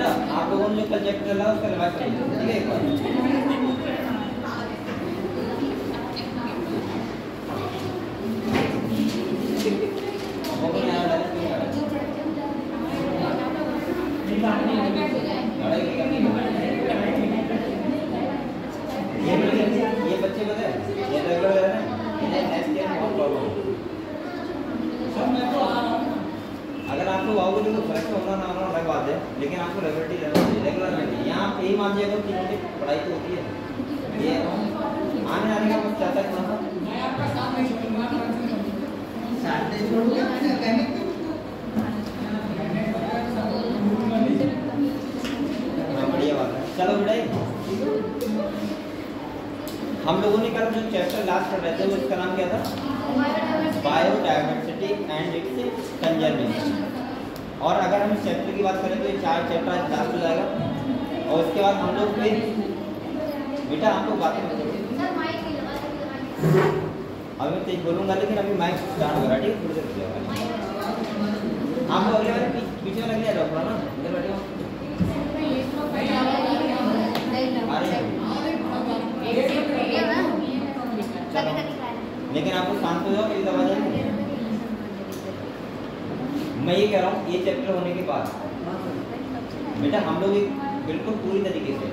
बेटा आप लोगों ने जो कल चैप्टर चला उसका रिवाइज करिए, ठीक है? एक बार ये बच्चे पता है ये रेगुलर है ना, इन्हें एसटीएम बहुत प्रॉब्लम है। अगर आप लोग आओगे तो फर्क होना ना होना अलग बात है, लेकिन आपको रेगुलरिटी रहना चाहिए। रेगुलर नहीं, यहाँ पे ही मान लीजिए कि मुझे पढ़ाई तो होती है, ये आने आने का कुछ चाहता है थोड़ा सा बढ़िया बात है। चलो बेटा हम लोगों ने कल जो चैप्टर लास्ट पढ़ रहे थे वो इसका नाम क्या था? Biodiversity and it's conservation. और अगर हम इस चैप्टर की बात करें तो ये 4 चैप्टर आज लास्ट हो जाएगा, और उसके बाद हम लोग फिर बेटा आप लोग बातें मत करो, अभी मैं तेज बोलूँगा लेकिन अभी माइक स्टार्ट हो रहा है, ठीक है? थोड़ी देर रुकिए, आप लोग अगले बार पीछे में लग जाएगा थोड़ा ना, इधर बैठो। लेकिन आपको शांत हो जाओ, मेरी आवाज आएगी। मैं ये कह रहा हूँ ये चैप्टर होने के बाद बेटा हम लोग एक बिल्कुल पूरी तरीके से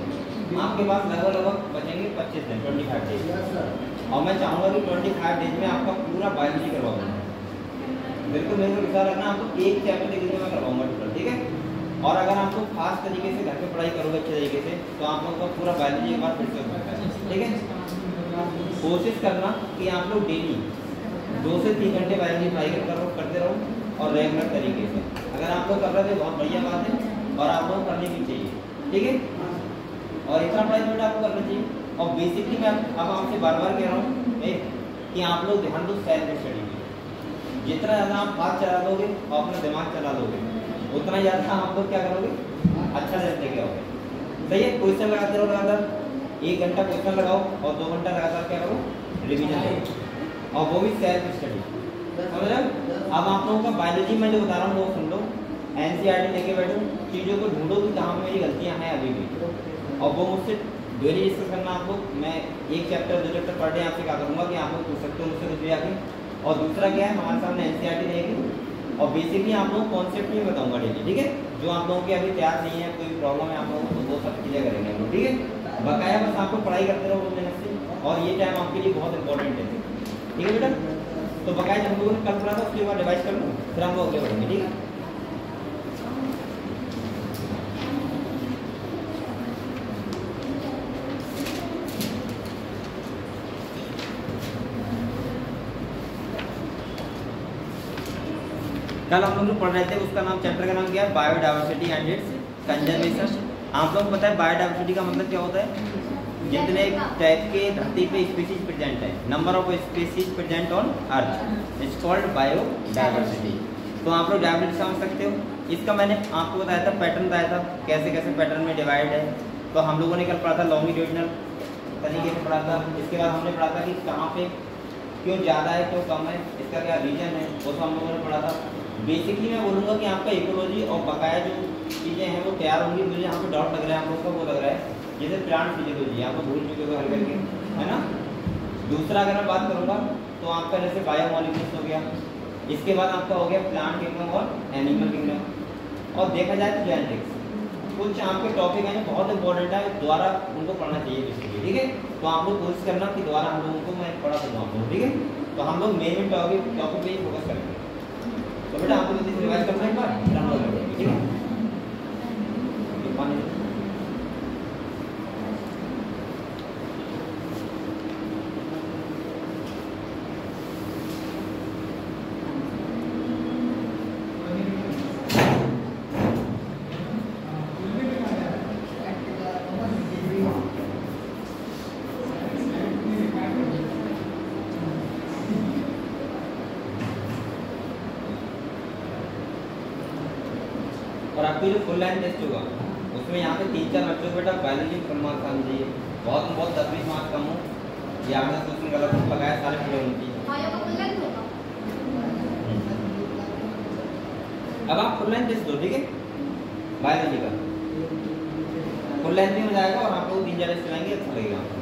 आपके पास लगभग बचेंगे 25 दिन, 25 डेज, और मैं चाहूँगा कि 25 डेज में आपका पूरा बायोलॉजी करवाऊंगा। बिल्कुल मेरे को विचार रखना, आपको एक चैप्टर के लिए मैं करवाऊंगा टोटल, ठीक है? और अगर आप लोग खास तरीके से घर पे पढ़ाई करोगे अच्छे तरीके से तो आप लोग का पूरा बायोलॉजी एक बार फिर से हो सकता है, ठीक है? कोशिश करना कि आप लोग डेली 2 से 3 घंटे बायोलॉजी पढ़ाई करते रहो और रेगुलर तरीके से। अगर आप लोग कर रहे थे बहुत बढ़िया बात है, और आप लोग करनी भी चाहिए, ठीक है? और इतना पढ़ाई बेटा आपको करना चाहिए। और बेसिकली मैं अब आपसे बार बार कह रहा हूँ कि आप लोग ध्यान दो सेल्फ स्टडी में। जितना ज़्यादा आप हाथ चला दोगे और अपना दिमाग चला दोगे उतना ज़्यादा आप लोग क्या करोगे, अच्छा रिजल्ट लेके आओगे। सही है? क्वेश्चन लगाते रहो लगातार, 1 घंटा क्वेश्चन लगाओ और 2 घंटा लगातार क्या करो, रिवीजन करो, और वो भी सेल्फ स्टडी। समझ रहे हो? अब आप लोगों का बायोलॉजी में जो बता रहा हूँ वो सुन लो, एनसीईआरटी लेके बैठो, चीज़ों को ढूंढो कि कहाँ पे मेरी गलतियाँ हैं अभी भी, और वो मुझसे डेली डिस्कस करना। आप लोग मैं 1 चैप्टर 2 चैप्टर पढ़ रहे हैं, आपसे क्या करूँगा कि आप लोग पूछ सकते हो मुझसे कुछ भी आके। और दूसरा क्या है, हमारे सामने एनसीईआरटी रहेगी और बेसिकली आप लोगों को कॉन्सेप्ट भी बताऊँगा डेली, ठीक है? जो आप लोगों के अभी तैयार नहीं है, कोई प्रॉब्लम है आप लोगों को, तो वो सब क्लियर करेंगे हम लोग, ठीक है? बकाया बस आपको पढ़ाई करते रहो मेहनत से, और ये टाइम आपके लिए बहुत इंपॉर्टेंट है, ठीक है बेटा? तो बकाया हम लोगों ने कल पढ़ा था उसके बाद रिवाइज कर लो, फिर हम लोग आगे बढ़ेंगे, ठीक है? कल हम लोग पढ़ रहे थे उसका नाम, चैप्टर का नाम क्या है? Biodiversity and it's conservation. आप लोगों को पता है बायोडायवर्सिटी का मतलब क्या होता है? जितने टाइप के धरती पे स्पीशीज प्रेजेंट है, number of species present on earth it's called biodiversity. तो आप लोग डायवर्सिटी समझ सकते हो। इसका मैंने आपको बताया था, पैटर्न बताया था कैसे कैसे पैटर्न में डिवाइड है। तो हम लोगों ने कल पढ़ा था लॉन्गिट्यूडिनल तरीके से पढ़ा था। इसके बाद हमने पढ़ा था कि कहाँ पे क्यों ज़्यादा है क्यों कम है, इसका क्या रीजन है, वो तो हम लोगों ने पढ़ा था। बेसिकली मैं बोलूँगा कि आपका इकोलॉजी और बकाया जो चीज़ें हैं वो तैयार होंगी। मुझे यहाँ पे डाउट लग रहा है आप लोगों का, वो लग रहा है जैसे प्लांट फिजियोलॉजी आप लोग भूल चुके हो हल करके, है ना। दूसरा अगर मैं बात करूँगा तो आपका जैसे बायोमॉलिक्यूल्स हो गया, इसके बाद आपका हो गया प्लांट किंगडम और एनिमल किंगडम, और देखा जाए तो जेनेटिक्स। कुछ आपके टॉपिक हैं जो बहुत इंपॉर्टेंट है, दोबारा उनको पढ़ना चाहिए बेसिकली, ठीक है। तो आप लोग कोशिश करना कि दोबारा हम लोगों को मैं पढ़ा दूँगा आप लोग, ठीक है। तो हम लोग मेन टॉपिक पे ही फोकस करेंगे। तो बेटा आप लोग रिवाइज करना एक बार, ठीक है। और आपकी जो फुल लाइन टेस्ट होगा उसमें यहाँ पे 3-4 बच्चों को बेटा बायोलॉजी फुल मार्क्स आने चाहिए। बहुत 10-20 मार्क्स कम हो, या आपने क्वेश्चन गलत लगाया सारे पूरे होने चाहिए। अब आप फुल लाइन टेस्ट दो, ठीक है, बायोलॉजी का। फुल लेंथ भी हो जाएगा और आप लोग 3-4 चलाएंगे अच्छा लगेगा आपको।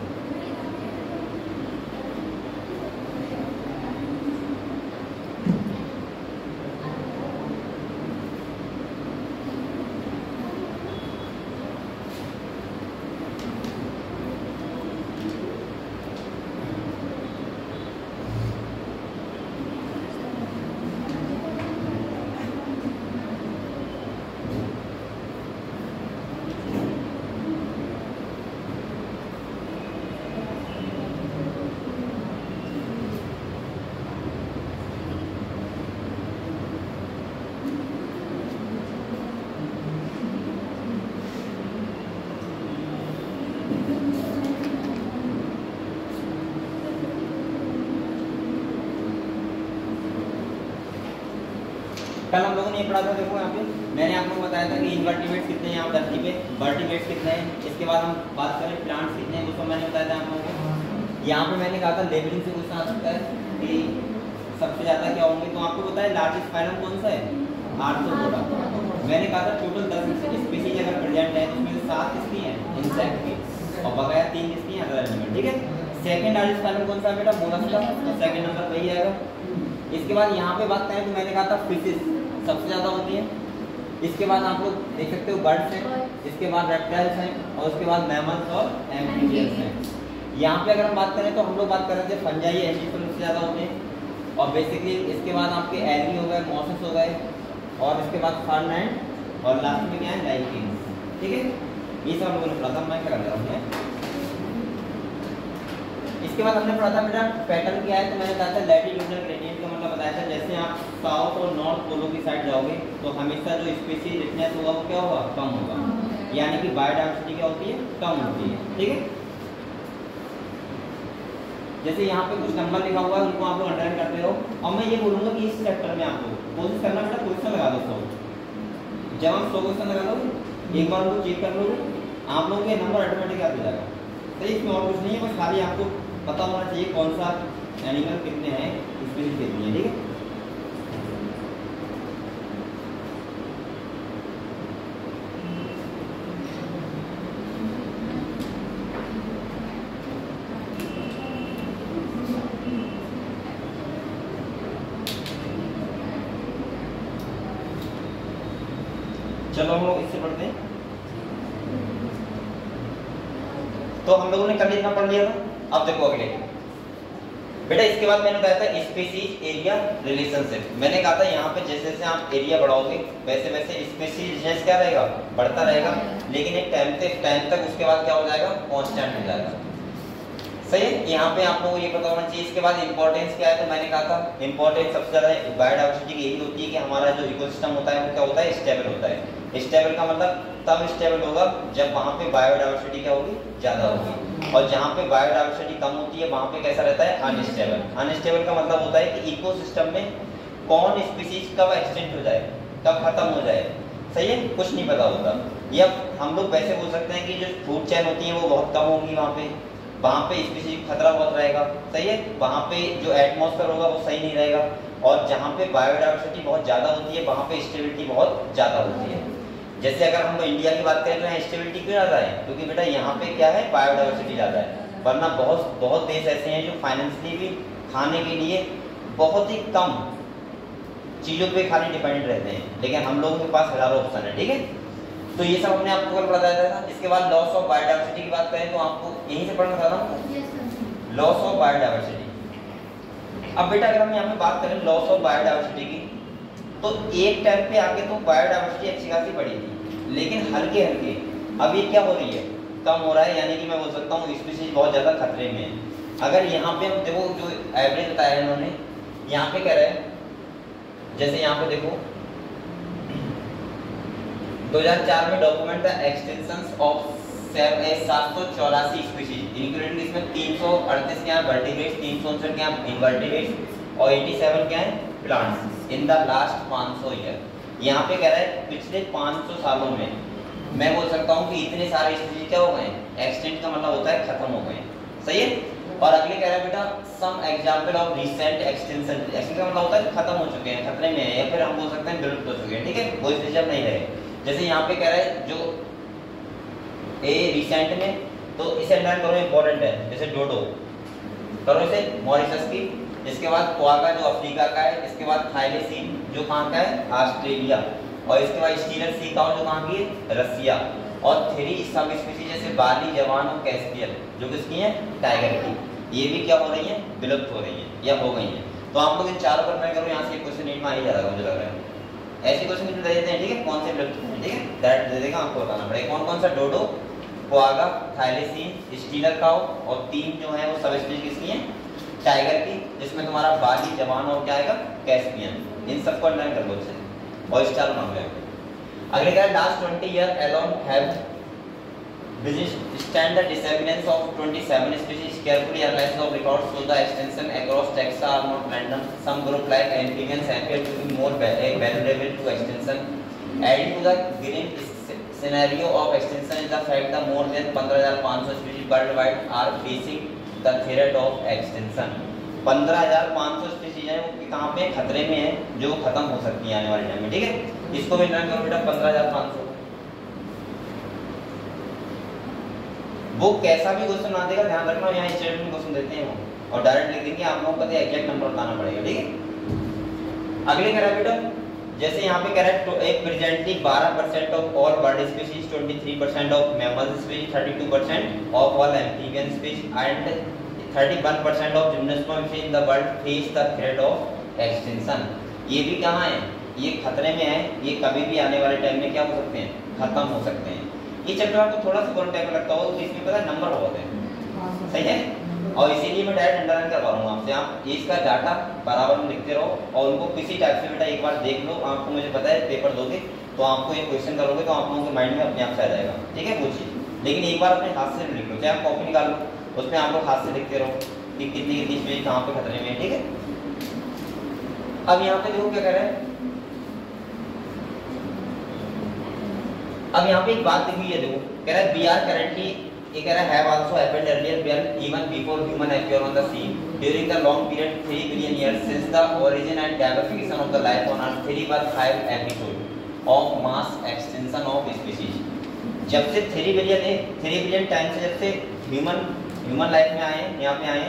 कल हम लोगों ने ये पढ़ा था, देखो यहाँ पे मैंने आप लोगों को बताया था कि इन्वर्टिब्रेट्स कितने हैं यहाँ धरती पे, वर्टिब्रेट्स कितने हैं। इसके बाद हम बात करें प्लांट्स कितने हैं, उसको मैंने बताया था आप लोगों को। यहाँ पे मैंने कहा था लेबलिंग से क्वेश्चन आ सकता है कि सबसे ज़्यादा क्या होंगे, तो आपको बताया लार्जेस्ट फाइलम कौन सा है, आर्थ्रोपोडा। मैंने कहा था टोटल 10 स्पीशीज अगर प्रेजेंट है उसमें से 7 किसकी हैं, इंसेक्ट की, और बकाया 3 किसकी हैं, अदर एनिमल। ठीक है, सेकंड लार्जेस्ट फाइलम कौन सा है बेटा, मोलस्क का, तो सेकंड नंबर वही आएगा। इसके बाद यहाँ पे बात करें तो मैंने कहा था फिशेस सबसे ज़्यादा होती है। इसके बाद आप लोग देख सकते हो बर्ड्स हैं, इसके बाद रेप्टाइल्स हैं, और उसके बाद मैमल्स और एम्फीबियंस हैं। यहाँ पे अगर हम बात करें तो हम लोग बात कर रहे थे फंजाई एंजियोस्पर्म सबसे ज़्यादा होते हैं, और बेसिकली इसके बाद आपके एल्गी हो गए, मॉसेस हो गए, और इसके बाद फर्नलैंड, और लास्ट में क्या है, लाइकेन्स। ठीक है, ये सब हम लोगों ने पढ़ा था, मैं क्या कर रहा हूँ। इसके बाद हमने पढ़ा था बेटा पैटर्न क्या है, तो मैंने कहा था लैटिट्यूडनल ग्रेडियंट का मतलब बताया था, जैसे आप साउथ और नॉर्थ पोलो की साइड जाओगे तो हमेशा जो स्पीशीज रिचनेस होगा वो क्या होगा, कम होगा, यानी कि बायोडाइवर्सिटी क्या होती है, कम होती है। ठीक है, जैसे यहाँ पे कुछ नंबर लिखा हुआ है उनको आप लोग अंडरलाइन करते रहो, और मैं ये बोलूँगा कि इस चैप्टर में आप लोग कोशिश करना बेटा क्वेश्चन लगा दो 100। जब हम 100 क्वेश्चन लगा दोगे, एक बार उनको चेक कर लोगे, आप लोगों के नंबर ऑटोमेटिक आ जाएगा। तो इसमें और कुछ नहीं है, बस खाली आपको पता होना चाहिए कौन सा एनिमल कितने हैं, स्पीशीज कितनी है। ठीक है, चलो हम लोग इससे पढ़ते हैं। तो हम लोगों ने कल इतना पढ़ लिया था। अब देखो अगले बेटा, इसके बाद मैंने बताया था स्पीशीज एरिया रिलेशनशिप। मैंने कहा था यहाँ पे जैसे जैसे आप एरिया बढ़ाओगे वैसे वैसे स्पीशीज रिलेशनशिप क्या रहेगा, बढ़ता रहेगा, लेकिन एक टाइम तक उसके बाद क्या हो जाएगा, कांस्टेंट हो जाएगा। सही है, यहाँ पे आप लोगों को ये पता होना चाहिए। इसके बाद इंपॉर्टेंस क्या है, तो मैंने कहा था इंपॉर्टेंस सबसे ज्यादा बायोडाइवर्सिटी की यही होती है कि हमारा जो इकोसिस्टम होता है वो क्या होता है, स्टेबल होता है। स्टेबल का मतलब तब स्टेबल होगा जब वहाँ पे बायोडाइवर्सिटी क्या होगी, ज्यादा होगी, और जहाँ पे बायोडाइवर्सिटी कम होती है वहाँ पे कैसा रहता है, अनस्टेबल। अनस्टेबल का मतलब होता है कि इकोसिस्टम में कौन स्पीशीज कब एक्सटिंक्ट हो जाए, कब खत्म हो जाए। सही है, कुछ नहीं पता होता। या हम लोग वैसे बोल सकते हैं कि जो फूड चेन होती है वो बहुत कम होगी, वहाँ पे स्पीशीज खतरा बहुत रहेगा। सही है, वहाँ पे जो एटमॉस्फेयर होगा वो सही नहीं रहेगा, और जहाँ पे बायोडाइवर्सिटी बहुत ज़्यादा होती है वहाँ पे स्टेबिलिटी बहुत ज़्यादा होती है। जैसे अगर हम इंडिया की बात करें तो यहाँ स्टेबिलिटी क्यों ज़्यादा है, क्योंकि बेटा यहाँ पे क्या है, बायोडाइवर्सिटी ज़्यादा है। वरना बहुत देश ऐसे हैं जो फाइनेंशियली भी खाने के लिए बहुत ही कम चीज़ों पे खाली डिपेंडेंट रहते हैं, लेकिन हम लोगों के पास हज़ारों ऑप्शन है। ठीक है, तो ये सब हमने आपको कल बताया था। इसके बाद लॉस ऑफ बायोडाइवर्सिटी की बात करें तो आपको यहीं से पढ़ना था ना, लॉस ऑफ बायोडाइवर्सिटी। अब बेटा अगर हम यहाँ पे बात करें लॉस ऑफ बायोडाइवर्सिटी की, तो एक टाइम पे आके तो बायोडाइवर्सिटी अच्छी खासी बढ़ी थी, लेकिन हल्के हल्के अब ये क्या हो रही है, कम हो रहा है, यानी कि मैं बोल सकता हूँ स्पीशीज बहुत ज़्यादा खतरे में है। अगर यहाँ पे हम देखो जो एवरेज बताया है इन्होंने, यहाँ पे कह रहे हैं, जैसे यहाँ पे देखो 2004 में डॉक्यूमेंट था एक्सटेंशन ऑफ 784 स्पीशीज, इंक्लूडिंग इसमें 338 क्या है वर्टिब्रेट्स, 359 क्या है इनवर्टिब्रेट्स, और 87 क्या है plants in the last 500 year. यहाँ पे कह रहा है पिछले 500 सालों में मैं बोल सकता हूँ कि इतने सारे स्पीशीज क्या हो गए, एक्सटेंट का मतलब होता है खत्म हो गए। सही है, और अगले कह रहा है बेटा some example of recent extension. Extension का मतलब होता है खत्म हो चुके हैं, खतरे में है, या फिर हम बोल सकते हैं विलुप्त हो चुके हैं। ठीक है, कोई रिजर्व नहीं रहे। जैसे यहाँ पे कह रहा है जो ए रिसेंट में, तो इसे अंडरलाइन करो, इंपॉर्टेंट है। जैसे डोडो करो इसे मॉरिशस की, इसके बाद क्वागा जो अफ्रीका का है, इसके बाद थाइलेसीन जो कहाँ का है, ऑस्ट्रेलिया, और इसके बाद स्टीलर सी काउ जो कहाँ की है, रसिया, और 3 सब स्पीशीज जैसे बाली, जवान और कैस्पियन जो किसकी है, टाइगर की, ये भी क्या हो रही है, विलुप्त हो रही है या हो गई है। तो आप लोग इन चारों पर मैं करूँ, यहाँ से क्वेश्चन नीट में आ ही जा रहा है मुझे लग रहा है। ऐसे क्वेश्चन दे देते हैं, ठीक है, कौन से विलुप्त हैं, ठीक है, दैट दे देगा, आपको बताना पड़ेगा कौन कौन सा, डोडो, क्वागा, थाइलेसीन, स्टीलर काउ, और 3 जो है वो सब स्पीशीज किसकी हैं, टाइगर की, जिसमें तुम्हारा बाली, जवान और क्या आएगा, कैस्पियन। इन सबको अंडरलाइन कर लो इसे और इस चारों नाम लेंगे। अगले क्या है, last 20 year alone have withstand the disappearance of 27 species, carefully analysis of records show the extension across taxa are not random. Some group like amphibians appear to be more vulnerable to extinction. Adding to the grim scenario of extinction is the fact that more than 15,500 species worldwide are facing the threat of extinction. 15,500 species है वो कहाँ पे, खतरे में है, जो खत्म हो सकती है आने वाले टाइम में, ठीक है। इसको भी ध्यान करो बेटा, 15,500 वो कैसा भी क्वेश्चन ना देगा, ध्यान रखना, यहाँ स्टेटमेंट क्वेश्चन देते हैं वो और डायरेक्ट लिख देंगे, आप लोगों को पता है एग्जैक्ट नंबर बताना पड़ेगा, ठीक है। अगले कह रहा है बेटा, जैसे यहाँ पे कह रहा है एक presently 12% of all bird species, 23% of mammal species, 32% of all amphibian species and 31% of gymnosperm species in the world face the threat of extinction. ये भी कहाँ है, ये खतरे में है, ये कभी भी आने वाले टाइम में क्या हो सकते हैं, खत्म हो सकते हैं। ये चैप्टर आपको थोड़ा सा बोरिंग टाइप का लगता होगा, तो इसमें पता है नंबर बहुत है, सही है, और इसीलिए मैं डायरेक्ट अंडरलाइन करवा रहा हूँ आपसे। आप इसका डाटा बराबर में लिखते रहो और उनको किसी टाइप से बेटा एक बार देख लो, आपको मुझे पता है पेपर दोगे तो आपको एक क्वेश्चन करोगे तो आप लोगों के माइंड में अपने आप से आ जाएगा, ठीक है, वो चीज़। लेकिन एक बार अपने हाथ से लिख लो, चाहे आप कॉपी निकाल लो, उसमें आप लोग हाथ से लिखते रहो कि कितनी कितनी स्पीशीज कहाँ पे खतरे में है, ठीक है। अब यहाँ पे देखो क्या कह रहा है, अब यहाँ पे एक बात देखिए, ये देखो कह रहा है वी आर करेंटली, ये कह रहा है have also happened earlier when even before human appear on the scene during the long period 3 billion years since the origin and developing of the life on earth 3/5 episode of mass extension of species. जब से 3 billion time से जब से human life में आए, यहाँ पे आए,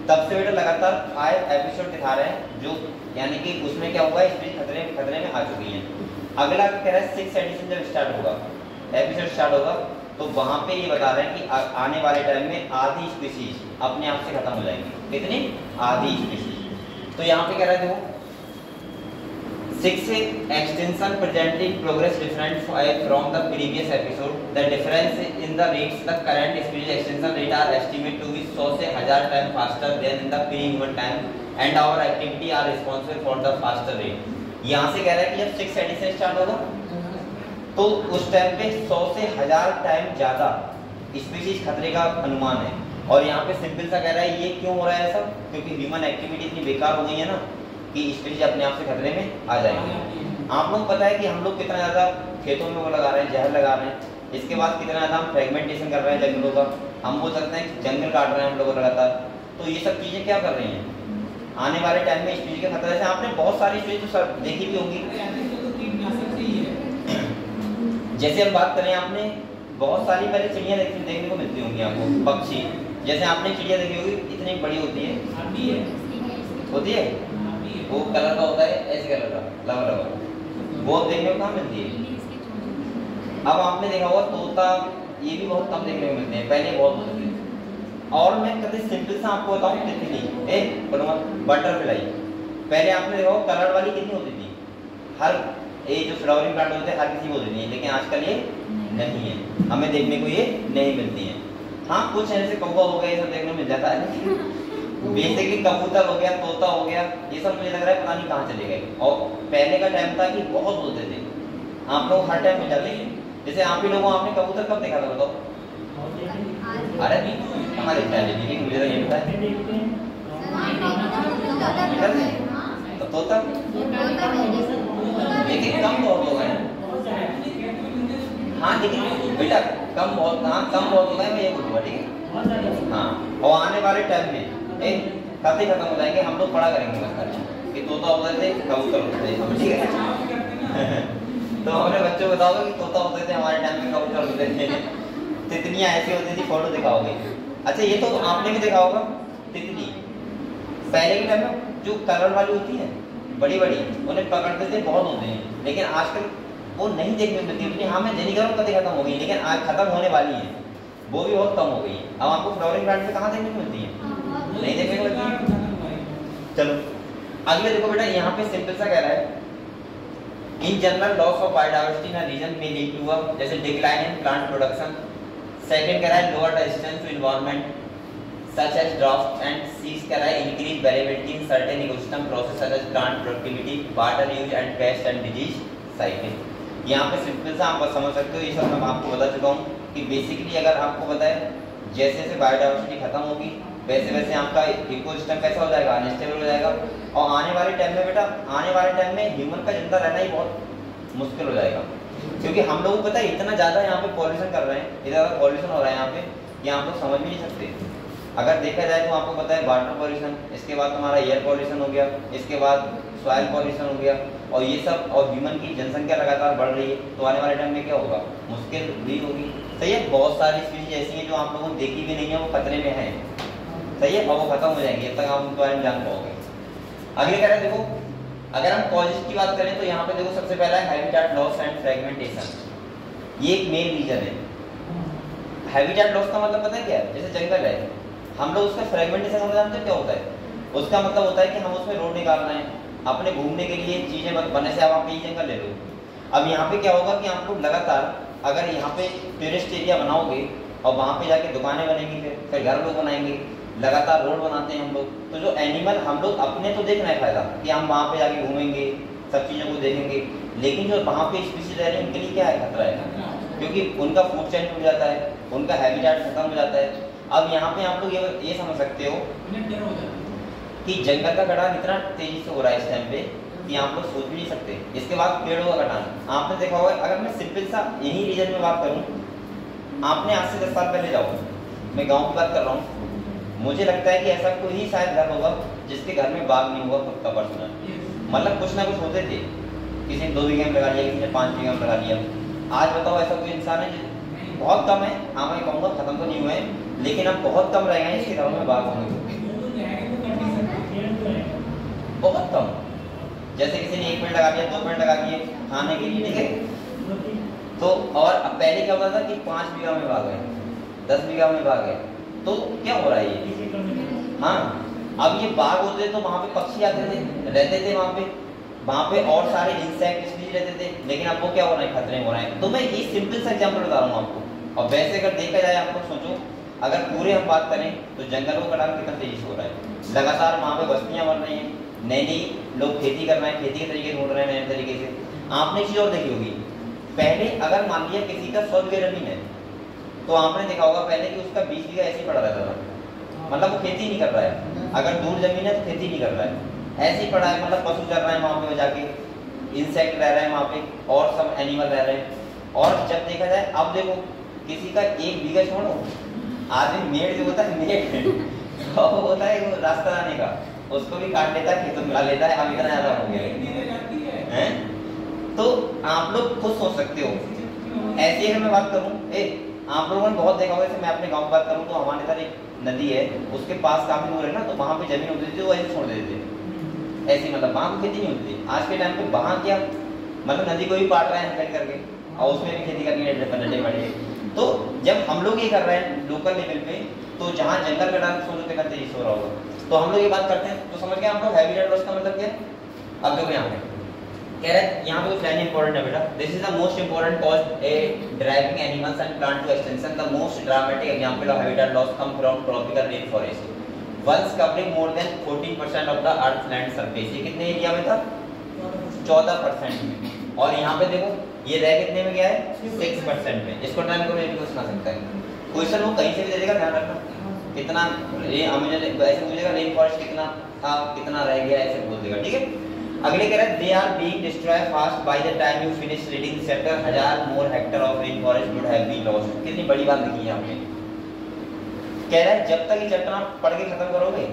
तब से बेटा लगातार 5 एपिसोड दिखा रहे हैं, जो यानी कि उसमें क्या हुआ, स्पीशीज खतरे में आ चुकी है। अगला कह रहा है 6th एडिशन जब स्टार्ट होगा, एपिसोड स्टार्ट होगा, तो वहां पे ये बता रहे हैं कि आने वाले टाइम में आधी स्पीशीज अपने आप से खत्म हो जाएंगी। कितनी, आधी स्पीशीज। तो यहाँ पे कह रहा है देखो 6th extinction presently progress different from the previous episode. The difference in the rates, the current species extinction rate are estimated to be 100 से 1000 times faster than in the pre-human time, and our activity are responsible for the faster rate. यहाँ से कह रहा है कि जब 6th addition start होगा तो उस टाइम पे 100 से 1000 टाइम ज़्यादा स्पीशीज खतरे का अनुमान है। और यहाँ पे सिंपल सा कह रहा है, ये क्यों हो रहा है ऐसा, क्योंकि ह्यूमन एक्टिविटी इतनी बेकार हो गई है ना कि स्पीशीज अपने आप से खतरे में आ जाएंगे। आप लोग पता है कि हम लोग कितना ज़्यादा खेतों में वो लगा रहे हैं, जहर लगा रहे हैं, इसके बाद कितना ज़्यादा हम फ्रेगमेंटेशन कर रहे हैं जंगलों का, हम बोल सकते हैं जंगल काट रहे हैं हम लोग लगातार। तो ये सब चीज़ें क्या कर रही हैं, आने वाले टाइम में स्पीशीज के खतरे से। आपने बहुत सारी स्पीशीज तो देखी भी होंगी, जैसे हम बात करें, आपने बहुत सारी पहले चिड़िया देखने को मिलती होंगी आपको, पक्षी, जैसे आपने चिड़िया देखी होगी, इतनी बड़ी होती है, होती है, वो कलर का होता है, ऐसे कलर का लवा, वो देखने को कहाँ मिलती है। अब आपने देखा होगा तोता, ये भी बहुत कम देखने को मिलते हैं, पहले बहुत होते थे। और मैं कभी सिंपल सा आपको बताऊँ, तितली, बटरफ्लाई, पहले आपने देखा होगा कलर वाली कितनी होती थी, हर ये जो फ्लावरिंग प्लांट होते हैं हर किसी को होती नहीं है, लेकिन आजकल ये नहीं है, हमें देखने को ये नहीं मिलती है। हाँ, कुछ ऐसे कौवा हो गया, ये सब देखने को मिल जाता है, बेसिकली कबूतर हो गया, तोता हो गया, ये सब मुझे लग रहा है पता नहीं कहाँ चले गए। और पहले का टाइम था कि बहुत होते थे, आप लोग हर टाइम मिल जाते हैं। जैसे आप ही लोगों, आपने कबूतर कब देखा था बताओ? अरे कहाँ देखता है, मुझे तो ये पता है। तो तोता लेकिन कम बहुत हो गए, हाँ, लेकिन बेटा कम बहुत, हाँ कम बहुत हो गए, मैं ये बोलूँगा, ठीक है, हाँ। और आने वाले टाइम में खाते खत्म हो जाएंगे, हम लोग पढ़ा करेंगे कि तोता होते थे, कबूतर होते थे, ठीक है। तो हमने बच्चों को बताओगे कि तोता होते थे हमारे टाइम में, कबूतर होते थे। तितलियां ऐसी होती थी, फोटो दिखाओगे। अच्छा ये तो आपने भी देखा होगा तितली, पहले के टाइम में जो कलर वाली होती है बड़ी बड़ी, उन्हें पकड़ते थे, बहुत होते हैं, लेकिन आजकल वो नहीं देखने को मिलती उतनी। हाँ मैं नहीं कह रहा हूँ कभी खत्म हो गई, लेकिन आज खत्म होने वाली है, वो भी बहुत कम हो गई है। अब आपको फ्लावरिंग प्लांट में कहाँ देखने को मिलती है? नहीं देखने को मिलती है। चलो अगले देखो बेटा, यहाँ पे सिंपल सा कह रहा है, in general loss of biodiversity in a region में लीड टू अ, जैसे decline in plant production. Second कह रहा है lower resistance to environment such as drought, and seeds कह रहा है increase variability in certain ecosystem process such as plant productivity, water use and pest and disease cycle। यहाँ पे simple सा आप समझ सकते हो, ये सब मैं आपको बता चुका हूँ कि बेसिकली अगर आपको पता है जैसे जैसे बायोडायवर्सिटी खत्म होगी वैसे वैसे आपका इकोसिस्टम कैसा हो जाएगा, अनस्टेबल हो जाएगा। और आने वाले टाइम में बेटा, आने वाले टाइम में ह्यूमन का जिंदा रहना ही बहुत मुश्किल हो जाएगा, क्योंकि हम लोग पता है इतना ज़्यादा यहाँ पे पॉल्यूशन कर रहे हैं, इतना ज़्यादा पॉल्यूशन हो रहा है यहाँ पे, ये आप लोग समझ भी नहीं सकते। अगर देखा जाए तो आपको पता है वाटर पॉल्यूशन, इसके बाद तुम्हारा एयर पॉल्यूशन हो गया, इसके बाद सॉइल पॉल्यूशन हो गया, और ये सब, और ह्यूमन की जनसंख्या लगातार बढ़ रही है, तो आने वाले टाइम में क्या होगा, मुश्किल भी होगी। सही है, बहुत सारी स्पीशीज ऐसी हैं जो आप लोगों ने देखी भी नहीं है, वो खतरे में है। सही है, और वो खत्म हो जाएंगे, जब तक आप उनके बारे में जान पाओगे। अगले कह रहे हैं देखो, अगर हम कॉजेज की बात करें तो यहाँ पे देखो सबसे पहला है हैबिटेट लॉस एंड फ्रेगमेंटेशन, ये एक मेन रीजन है। हैबिटेट लॉस का मतलब पता है क्या है? जैसे जंगल है, हम लोग उसका फ्रेगमेंटेशन का जानते हैं क्या होता है? उसका मतलब होता है कि हम उसमें रोड निकाल रहे हैं अपने घूमने के लिए, चीज़ें बनने से। अब आप ये जंगल ले लो, अब यहाँ पे क्या होगा कि आप लोग लगातार अगर यहाँ पे टूरिस्ट एरिया बनाओगे और वहाँ पे जाके दुकानें बनेंगी, फिर घर लोग बनाएंगे, लगातार रोड बनाते हैं हम लोग, तो जो एनिमल, हम लोग अपने तो देखना है फायदा कि हम वहाँ पे जाके घूमेंगे, सब चीज़ों को देखेंगे, लेकिन जो वहाँ पे स्पीशीज रह रही है उनके लिए क्या है, खतरा है, क्योंकि उनका फूड चेन टूट जाता है, उनका हैबिटेट खत्म हो जाता है। अब यहाँ पे आप लोग ये समझ सकते हो कि जंगल का कटान इतना तेजी से हो रहा है इस टाइम पे कि आप लोग सोच भी नहीं सकते। इसके बाद पेड़ों का कटान आपने देखा होगा। अगर मैं सिंपल सा यही रीजन में बात करूँ, आपने आज से 10 साल पहले जाओ, मैं गाँव की बात कर रहा हूँ, मुझे लगता है कि ऐसा कोई ही शायद घर होगा जिसके घर में बाग नहीं हुआ खुद का पर्सनल, मतलब कुछ ना कुछ होते थे, किसी ने 2 बीघे में लगा लिया, किसी ने 5 बीघे में लगा लिया। आज बताओ ऐसा कोई इंसान है? बहुत कम है। हाँ मैं कहूँगा खत्म तो नहीं हुए, लेकिन अब बहुत कम रह गए इसके घरों में बाग होंगे, बहुत कम। जैसे किसी ने 1 पेड़ लगा दिया, 2 पेड़ लगा दिए खाने के लिए, ठीक है। तो और अब पहले क्या होता था कि 5 बीघा में बाग है, 10 बीघा में बाग है, तो क्या हो रहा है ये? हाँ अब ये बाग होते तो वहाँ पे पक्षी आते थे, रहते थे वहाँ पे और सारे इंसेक्ट स्पीशीज रहते थे, लेकिन अब वो क्या हो रहा है, खतरे हो रहे हैं। तो मैं ये सिंपल सा एग्जांपल बता रहा हूँ आपको। और वैसे अगर देखा जाए, आप लोग सोचो, अगर पूरे हम बात करें तो जंगलों का कटान कितना तेजी से हो रहा है, लगातार वहाँ पे बस्तियाँ बन रही हैं, नई नई लोग खेती कर रहे हैं, खेती के तरीके ढूंढ रहे हैं नए तरीके से। आपने चीज़ और देखी होगी, पहले अगर मान लिया किसी का 100 बीघा जमीन है, तो आपने देखा होगा पहले कि उसका 20 बीघा ऐसे ही पड़ा रहता था, मतलब वो खेती नहीं कर रहा है। अगर दूर जमीन है तो खेती नहीं कर रहा है, ऐसे ही पड़ा है, मतलब पशु चल रहे हैं वहाँ पे जाके, इंसेक्ट रह रहे हैं वहाँ पे, और सब एनिमल रह रहे हैं। और जब देखा जाए, अब देखो किसी का 1 बीघा छोड़ो, आदमी मेड़ जो होता है, मेड़ तो होता है वो रास्ता आने का, उसको भी काट लेता है, खेतों में ला लेता है। अब इतना ज़्यादा हो गया है। तो आप लोग खुद सोच सकते हो। ऐसी अगर मैं बात करूँ, आप लोगों ने बहुत देखा होगा, जैसे मैं अपने गाँव की बात करूँ तो हमारे इधर एक नदी है, उसके पास काफी दूर है ना, तो वहाँ पे जमीन होती थी, वो ऐसे छोड़ देते थे, ऐसी, मतलब वहाँ पे खेती नहीं होती थी। आज के टाइम पे वहाँ क्या, मतलब नदी को भी पाट रहे हैं कट करके, और उसमें भी खेती करनी है बड़े। तो जब हम लोग ये कर रहे हैं लोकल लेवल पे, तो जहाँ जंगल कटान सोचो कितना तेजी से हो रहा होगा। तो हम लोग ये बात करते हैं, तो समझ गए हम लोग हैबिटेट लॉस का मतलब क्या है। अब देखो यहाँ पे कह रहे हैं, यहाँ पे कुछ लाइन इंपॉर्टेंट है बेटा। This is the most important cause a driving animals and plant to extension. The most dramatic example of habitat loss come from tropical rain forest once covering more than 14% of the earth land surface. ये कितने area में था? 14% में। और यहाँ पे देखो ये रह कितने में गया है? 6% में। इसको टर्न करो, ये भी क्वेश्चन आ सकता है। क्वेश्चन वो कहीं से भी दे देगा, ध्यान रखना। कितना ये हमें ऐसे पूछेगा रेन फॉरेस्ट कितना था, कितना रह गया, ऐसे बोल देगा, ठीक है। अगले कह रहा है they are being destroyed fast by the time you finish reading this chapter 1000 more hectare of rain forest would have been lost. कितनी बड़ी बात लिखी है आपने। कह रहा है जब तक ये चैप्टर आप पढ़ के खत्म करोगे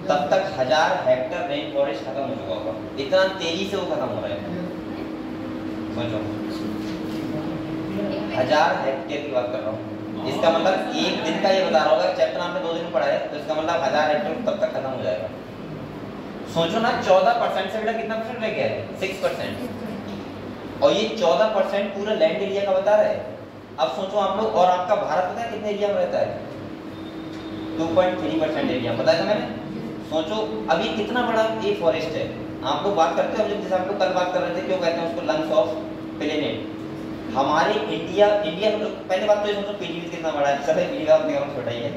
तब तक 1000 हेक्टर रेन फॉरेस्ट खत्म हो चुका होगा। इतना तेजी से वो खत्म हो रहा है, समझो। 1000 हेक्टेयर की बात कर रहा हूँ। इसका मतलब एक दिन का ये बता रहा होगा, चैप्टर आपने 2 दिन पढ़ा है तो इसका मतलब 1000 हेक्टेयर तब तक खत्म हो जाएगा। सोचो ना 14% से बेटा कितना परसेंट रह गया है, 6%। और ये 14% पूरा लैंड एरिया का बता रहा है। अब सोचो आप लोग, और आपका भारत पता है कितने एरिया में रहता है, 2.3% एरिया पता है मैंने। सोचो अभी कितना बड़ा ये फॉरेस्ट है। आप लोग बात करते हो जैसे हम लोग कल बात कर रहे थे, क्यों कहते हैं उसको लंग्स ऑफ प्लेनेट। हमारे इंडिया मतलब पहले बात तो ये सोचो पीडीवी कितना बड़ा है, सब पीडीवी का छोटा ही है।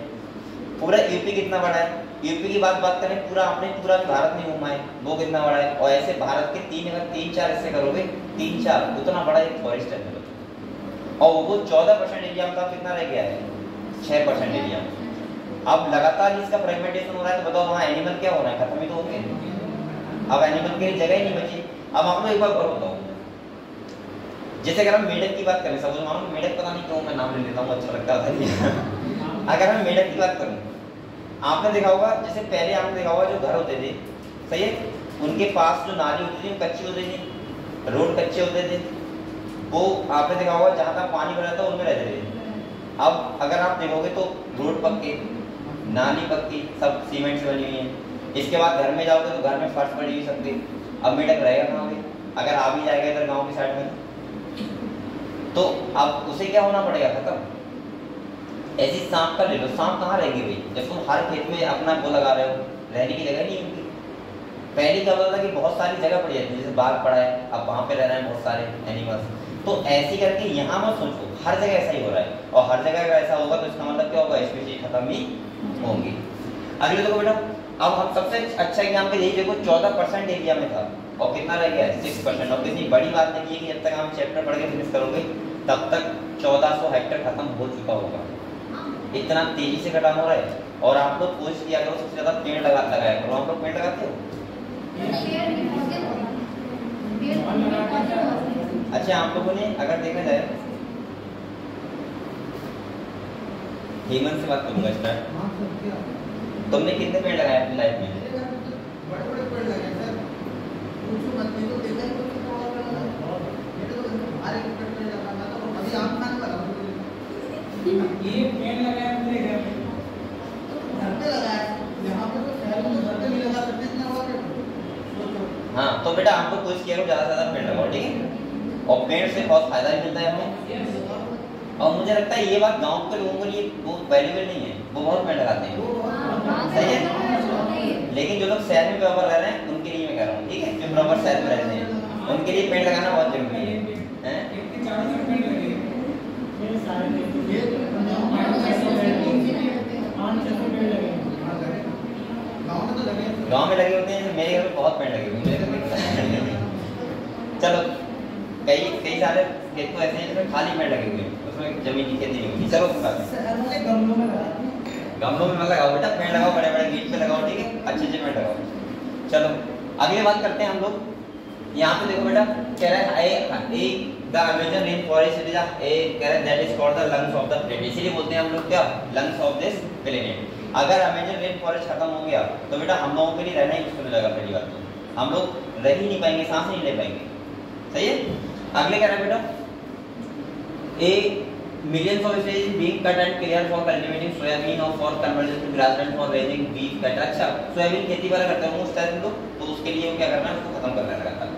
पूरा यूपी कितना बड़ा है, यूपी की बात करें पूरा आपने पूरा भारत में घूमा है, वो कितना बड़ा है। और ऐसे भारत के 3-4 हिस्से करोगे, 3-4 उतना बड़ा एक फॉरेस्ट है। और वो 14% एरिया में कितना रह गया है, 6% एरिया। अब लगातार इसका फ्रेगमेंटेशन हो रहा है तो बताओ वहाँ एनिमल क्या हो रहा है, खत्म ही तो होंगे। अब एनिमल के लिए जगह ही नहीं बची। अब आप लोग एक बार और बताओ, जैसे अगर हम मेढक की बात करें, सपोज मानो मेढक, पता नहीं क्यों मैं नाम ले लेता हूँ, अच्छा लगता था। अगर हम मेढक की बात करूँ, आपने देखा होगा जैसे पहले आपने देखा होगा जो घर होते थे, सही है, उनके पास जो नाली होती थी कच्ची होती थी, रोड कच्चे होते थे, वो आपने देखा होगा जहाँ तक पानी भरा था उनमें रहते थे। अब अगर आप देखोगे तो रोड पक्के, नाली पक्की, सब सीमेंट से बनी हुई है। इसके बाद घर में जाओगे तो घर में फर्श पड़ी हुई सबकी। अब मेढक रहेगा कहाँ पे, अगर आ भी जाएगा इधर गाँव की साइड में तो अब उसे क्या होना पड़ेगा, खत्म। ऐसी सांप का ले लो, सांप कहाँ रहेगी भाई, जब तुम हर खेत में अपना वो लगा रहे हो, रहने की जगह नहीं उनकी। पहले क्या होता था कि बहुत सारी जगह पड़ी जाती है, जैसे बाग पड़ा है, अब वहाँ पे रह रहे हैं बहुत सारे एनिमल्स। तो ऐसी करके यहाँ मत सोचो हर जगह ऐसा ही हो रहा है, और हर जगह अगर ऐसा होगा तो इसका मतलब क्या होगा, स्पीशीज खत्म ही होंगी। अगले देखो बेटा, अब हम सबसे अच्छा एग्जाम्पल यही देखो, 14% एरिया में था और कितना रह गया है, 6%। और कितनी बड़ी बात नहीं है कि जब तक हम चैप्टर पढ़ के फिनिश करोगे तब तक 1400 हेक्टेयर खत्म हो चुका होगा। इतना तेजी से खत्म हो रहा है। और आप लोग कोशिश किया करो सबसे ज्यादा पेड़ लगाया करो। आप लोग पेड़ लगाते हो? अच्छा, आप लोगों ने अगर देखा जाए, हेमंत से बात करूंगा स्टार्ट, तुमने कितने पेड़ लगाए अपनी लाइफ में? बड़े-बड़े पेड़ लगाए सर, पूछो मत, नहीं तो देखा ही कुछ तो और लगा, ये तो हमारे पेड़ लगाना था, और अभी आप खाने लगा ये पेड़ लगाया अपने घर में, घर पे लगाया, यहाँ पे तो शहर में घर पे नहीं लगा सकते इतना और पेड़। हाँ तो बेटा आप लोग कोशिश किया करो ज़्यादा से ज़्यादा पेड़ लगाओ, ठीक है। और पेड़ से बहुत फायदा भी मिलता है हमें। और मुझे लगता है ये बात गांव के लोगों के लिए वो वैल्यूबल नहीं है, वो बहुत पेड़ लगाते हैं, सही है। लेकिन जो लोग शहर में बराबर रह रहे हैं उनके लिए मैं कह रहा हूँ, ठीक है, जो बराबर शहर में रहते हैं उनके लिए पेड़ लगाना बहुत जरूरी है। गाँव में लगे होते हैं, मेरे घर में बहुत पेड़ लगे हुए हैं। चलो कई सारे खेत तो ऐसे हैं जिसमें खाली पेड़ लगे हुए हैं, उसमें जमीन की खेती नहीं होती। चलो गमलों में मत लगाओ बेटा, पेड़ लगाओ, बड़े बड़े गेट पे लगाओ, ठीक है, अच्छे पेड़ लगाओ। चलो अगली बात करते हैं हम लोग। यहाँ पे देखो बेटा, कह रहा है the Amazon rain forest is कह रहा है that is called the lungs of the planet. इसीलिए बोलते हैं हम लोग क्या, लंग्स ऑफ दिस प्लेनेट। अगर अमेज़न रेन फॉरेस्ट खत्म हो गया तो बेटा हम लोगों के लिए रहना ही मुश्किल हो जाएगा। पहली बात तो हम लोग रह ही नहीं पाएंगे, सांस नहीं ले पाएंगे, सही है। अगले कह रहा है बेटा, millions of species being cut and cleared for cultivating soybean or for conversion to grassland for raising beef cattle। अच्छा, सोयाबीन खेती वाला करते हैं उस टाइप में लोग, तो उसके लिए क्या करना है, उसको खत्म करना है लगातार।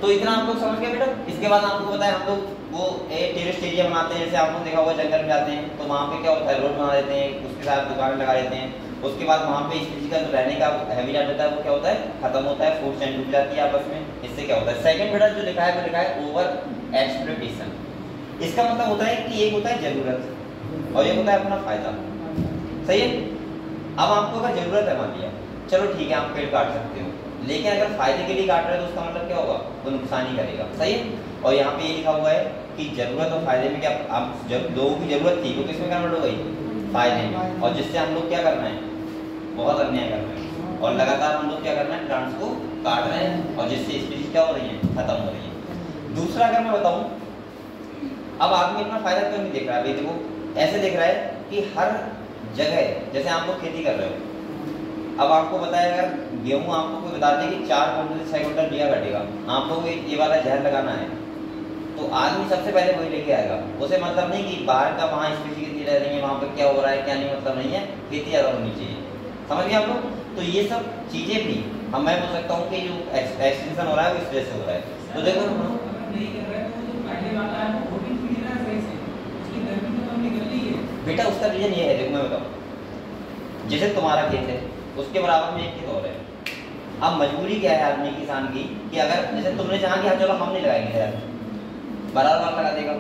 तो इतना आप लोग समझ गए बेटा। इसके बाद आपको पता है हम लोग वो टेरेस्ट एरिया बनाते हैं, जैसे आप लोग देखा होगा जंगल में जाते हैं तो वहाँ पे क्या होता है, रोड बना देते हैं, उसके साथ दुकानें लगा देते हैं। उसके बाद वहाँ पे स्पीशीज का जो रहने का हैबिटेट होता है वो क्या होता है, खत्म होता है, फूड चेन डूब जाती है आपस में। इससे क्या होता है, सेकंड बेटा जो लिखा है वो लिखा है ओवर एक्सप्लॉइटेशन। इसका मतलब होता है कि एक होता है जरूरत और एक होता है अपना फायदा, सही है। अब आपको अगर जरूरत है, मान लिया चलो ठीक है आप पेड़ काट सकते हो, लेकिन अगर फायदे के लिए काट रहे हो तो उसका मतलब क्या होगा, वो नुकसान ही करेगा, सही है। और यहाँ पे ये लिखा हुआ है कि जरूरत और फायदे में क्या, आप जब लोगों की जरूरत थी वो किसमें कन्वर्ट हो गई, फायदे में। और जिससे हम लोग क्या करना है, बहुत अन्याय कर रहे हैं और लगातार हम लोग क्या करना है, प्लांट्स को काट रहे हैं और जिससे स्पीशीज क्या हो रही है, खत्म हो रही है। दूसरा अगर मैं बताऊं, अब आदमी अपना फायदा क्यों नहीं देख रहा है, भाई देखो ऐसे देख रहा है कि हर जगह जैसे आप लोग खेती कर रहे हो, अब आपको बताया अगर गेहूं आपको कोई बता दे कि 4 क्विंटल से 6 क्विंटल बिया कटेगा, आप लोग ये वाला जहर लगाना है तो आदमी सबसे पहले वही लेके आएगा। उसे मतलब नहीं कि बाहर का वहाँ स्पीशीज कितनी रह रही है, वहाँ पर क्या हो रहा है क्या नहीं, मतलब नहीं है, खेती ज़्यादा होनी चाहिए। समझ गए आप लोग? तो ये सब चीज़ें भी हम मैं बोल सकता हूँ कि जो एक्सटेंशन हो रहा है वो इस वजह से हो रहा है। तो देखो बेटा उसका रीजन ये है, देखो मैं बताऊँ, जैसे तुम्हारा खेत है उसके बराबर में एक खेत और है। अब मजबूरी क्या है आदमी किसान की कि अगर जैसे तुमने चाहा कि हाँ चलो हम नहीं लगाएंगे यार, बराबर लगा देगा।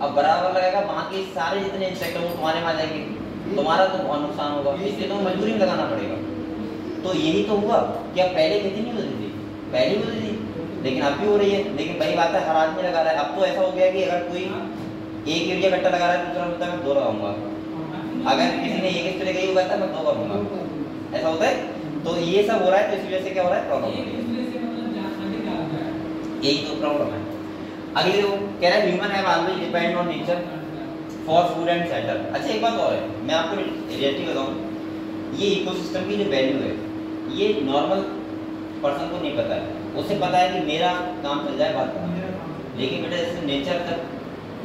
अब बराबर लगाएगा, वहाँ के सारे जितने इंसेक्ट हैं वो तुम्हारे में आ जाएंगे, तुम्हारा तो बहुत नुकसान होगा, इसलिए तुम्हें मजबूरी में लगाना पड़ेगा। तो यही तो हुआ कि अब पहले खेती नहीं होती थी, पहले होती थी लेकिन अब भी हो रही है। लेकिन वही बात है, हर आदमी लगा रहा है। अब तो ऐसा हो गया कि अगर कोई एक यूरिया कट्टा लगा रहा है, दूसरा बोलता है मैं 2 लगाऊंगा, अगर किसी ने एक स्प्रे की कहता है मैं 2 करूंगा, ऐसा होता है। तो ये सब हो रहा है, तो इसी वजह से क्या हो रहा है, प्रॉब्लम हो रही है। यही तो प्रॉब्लम है। अगले वो कह रहा है human have always depend on nature for food and shelter. अच्छा एक बात और है, मैं आपको रियलिटी बताऊं, ये इकोसिस्टम की जो वैल्यू है ये नॉर्मल पर्सन को नहीं पता है। उसे पता है कि मेरा काम चल जाए बात का, लेकिन बेटा जैसे नेचर का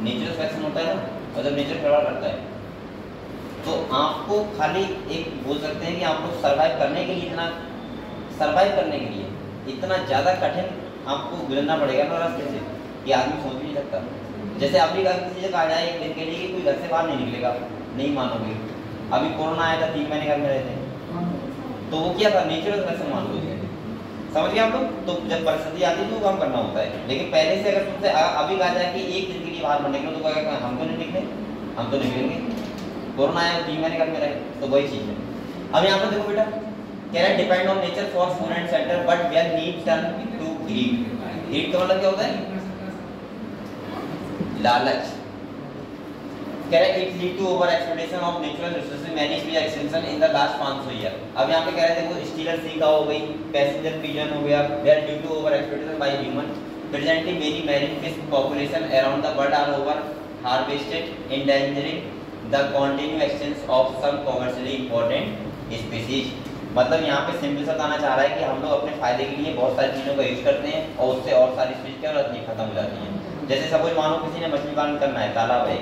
नेचुरल सिलेक्शन होता है ना, और जब नेचर गड़बड़ करता है तो आपको खाली एक बोल सकते हैं कि आपको सर्वाइव करने के लिए इतना ज़्यादा कठिन आपको गुजरना पड़ेगा ना रास्ते से, ये आदमी सोच भी नहीं सकता। जैसे अभी किसी से कहा जाए एक दिन के लिए कि कोई घर से बाहर नहीं निकलेगा, नहीं मानोगे। अभी कोरोना आया था, 3 महीने घर में रहे थे, तो वो क्या था, नेचुरल सिलेक्शन मान लो, समझ गए आप लोग। तो जब परिस्थिति आती है तो काम करना होता है। लेकिन पहले से अगर तुमसे अभी कहा जाए कि एक दिन के लिए बाहर मत निकलो, तो कहेगा हम तो नहीं निकले, हम तो निकलेंगे। कोरोना आया, 3 महीने घर में रहे, तो वही चीज़ है। अब यहाँ पर देखो बेटा, कह रहा है depend on nature for food and shelter but where need turn to greed. Greed का मतलब क्या होता है, लालच। कह रहा है it lead to over exploitation of natural resources many species extension in the last 500 year. अब यहाँ पे कह रहे थे देखो स्टीलर सी का हो गई, पैसेंजर पिजन हो गया, where due to over exploitation by human presently many marine fish population around the world are over harvested endangering the continue existence of some commercially important species. मतलब यहाँ पे सिंपल सा बताना चाह रहा है कि हम लोग अपने फायदे के लिए बहुत सारी चीज़ों का यूज करते हैं और उससे और सारी स्पीशीज क्या हो जाती है, खत्म हो जाती है। जैसे सपोज मानो किसी ने मछली पालन करना है, तालाब है,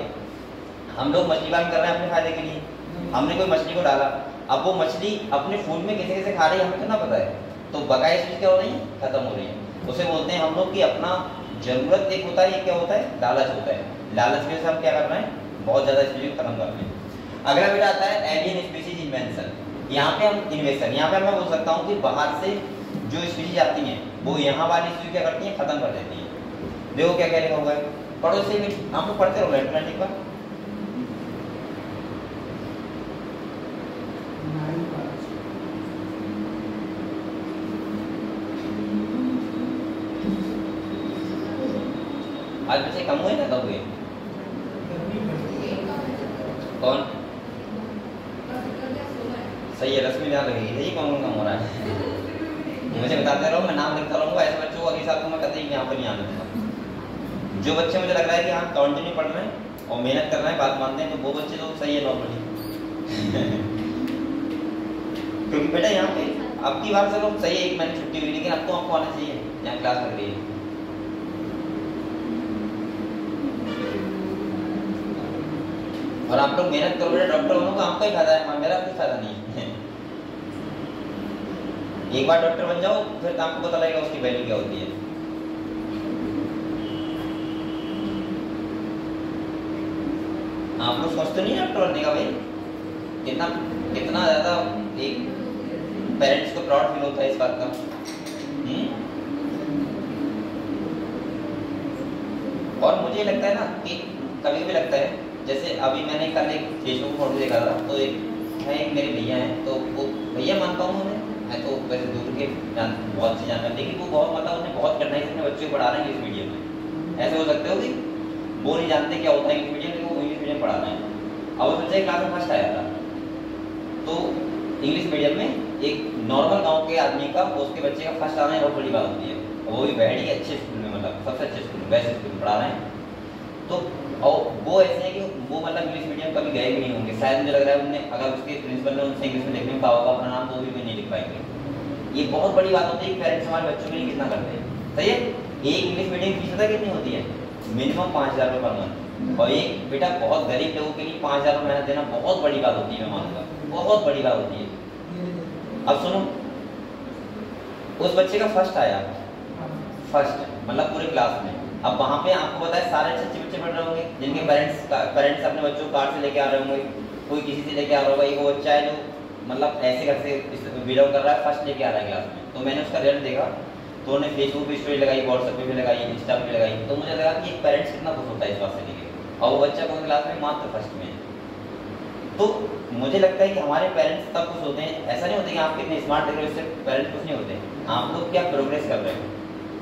हम लोग मछली पालन कर रहे हैं अपने फायदे के लिए, हमने कोई मछली को डाला, अब वो मछली अपने फूड में कैसे कैसे खा रही है हमें तो ना पता है, तो बकाया स्पीशीज क्या हो रही है, खत्म हो रही है। उसे बोलते हैं हम लोग कि अपना जरूरत एक होता है, ये क्या होता है, लालच होता है। लालच की वजह से हम क्या कर रहे हैं, बहुत ज़्यादा स्पीशीज खत्म कर रहे हैं। अगला बेटा आता है एलियन स्पीशीज इन्वेंशन। यहाँ पे हम इन्वेशन, यहाँ पे मैं बोल सकता हूँ कि बाहर से जो स्पीशीज आती हैं वो यहाँ वाली स्पीशीज क्या करती हैं, खत्म कर देती हैं। देखो क्या क्या लिखा हुआ है, पढ़ो से भी आप लोग पढ़ते रहो इंटरनेट पर। आज बच्चे कम हुए ना, कब हुए, कौन सही है, रश्मि ध्यान रखेगी, सही कौन कम हो रहा है मुझे बताते रहो, मैं नाम लिखता रहूँगा। ऐसे बच्चों को अगले साल को मैं कभी यहाँ पर नहीं आने दूँगा। जो बच्चे मुझे लग रहा है कि हाँ कंटिन्यू पढ़ रहे हैं और मेहनत कर रहे हैं, बात मानते हैं, तो वो बच्चे तो सही है नॉर्मली क्योंकि बेटा यहाँ पे अब की बार चलो सही है, एक महीने छुट्टी हुई, लेकिन अब तो आपको आना चाहिए, यहाँ क्लास लग रही है। और आप लोग मेहनत करोगे, डॉक्टर बनोगे, आपका ही फायदा है, मेरा कोई फायदा नहीं है एक बार डॉक्टर बन जाओ फिर आपको पता लगेगा उसकी वैल्यू क्या होती है। आप लोग सोचते नहीं है डॉक्टर बनने का, भाई कितना कितना ज्यादा एक पेरेंट्स को प्राउड फील होता है इस बात का। और मुझे लगता है ना कि कभी भी लगता है, जैसे अभी मैंने कल एक फेसबुक फोटो देखा था, तो एक मेरे भैया हैं, तो वो भैया मानता हूँ उन्हें, मैं तो वैसे दूर के बहुत सी जानता, लेकिन वो बहुत मतलब उन्हें बहुत कठिनाई से अपने बच्चों को पढ़ा रहे हैं इंग्लिश मीडियम में। ऐसे हो सकते हो कि वो नहीं जानते क्या होता है इंग्लिश मीडियम, लेकिन वो इंग्लिश मीडियम पढ़ा रहे हैं। अब वो बच्चा क्लास में फर्स्ट आया था, तो इंग्लिश मीडियम में एक नॉर्मल गाँव के आदमी का उसके बच्चे का फर्स्ट आना बहुत बड़ी बात होती है, वो भी बैठ ही अच्छे स्कूल में, मतलब सबसे अच्छे स्कूल में, बेस्ट स्कूल में पढ़ा रहे हैं। तो और वो ऐसे है कि वो मतलब इंग्लिश मीडियम कभी गए भी नहीं होंगे, शायद मुझे लग रहा है उन्होंने, अगर उसके प्रिंसिपल ने उनसे इंग्लिश में लिखने का होगा अपना नाम, तो भी नहीं लिख पाएंगे। ये बहुत बड़ी बात होती है कि पेरेंट्स हमारे बच्चों के लिए कितना करते हैं। सही है, एक इंग्लिश मीडियम की फीस पता कितनी होती है, मिनिमम 5,000 रुपये पर मंथ। और एक बेटा बहुत गरीब लोगों के लिए 5,000 रुपये मेहनत देना बहुत बड़ी बात होती है, मैं मानूंगा बहुत बड़ी बात होती है। अब सुनो, उस बच्चे का फर्स्ट आया, फर्स्ट मतलब पूरे क्लास में। अब वहाँ पे आपको पता है सारे अच्छे बच्चे पढ़ रहे होंगे जिनके पेरेंट्स अपने बच्चों को कार से लेके आ रहे होंगे, कोई किसी से लेके आ रहा होगा। एक वो बच्चा है जो मतलब ऐसे घर से बिलोंग कर रहा है, फर्स्ट लेके आ रहा है क्लास में। तो मैंने उसका रिजल्ट देखा, तो उन्होंने फेसबुक पे स्टोरी लगाई, व्हाट्सएप पे भी लगाई, इंस्टा पे भी लगाई। तो मुझे लगा कि एक पेरेंट्स कितना खुश होता है इस बात से लेके, और वो बच्चा कौन क्लास में, मात्र फर्स्ट में। तो मुझे लगता है कि हमारे पेरेंट्स तब खुश होते हैं, ऐसा नहीं होता कि आप कितने स्मार्ट लग रहे हो इससे पेरेंट्स खुश नहीं होते। आप लोग क्या प्रोग्रेस कर रहे हो,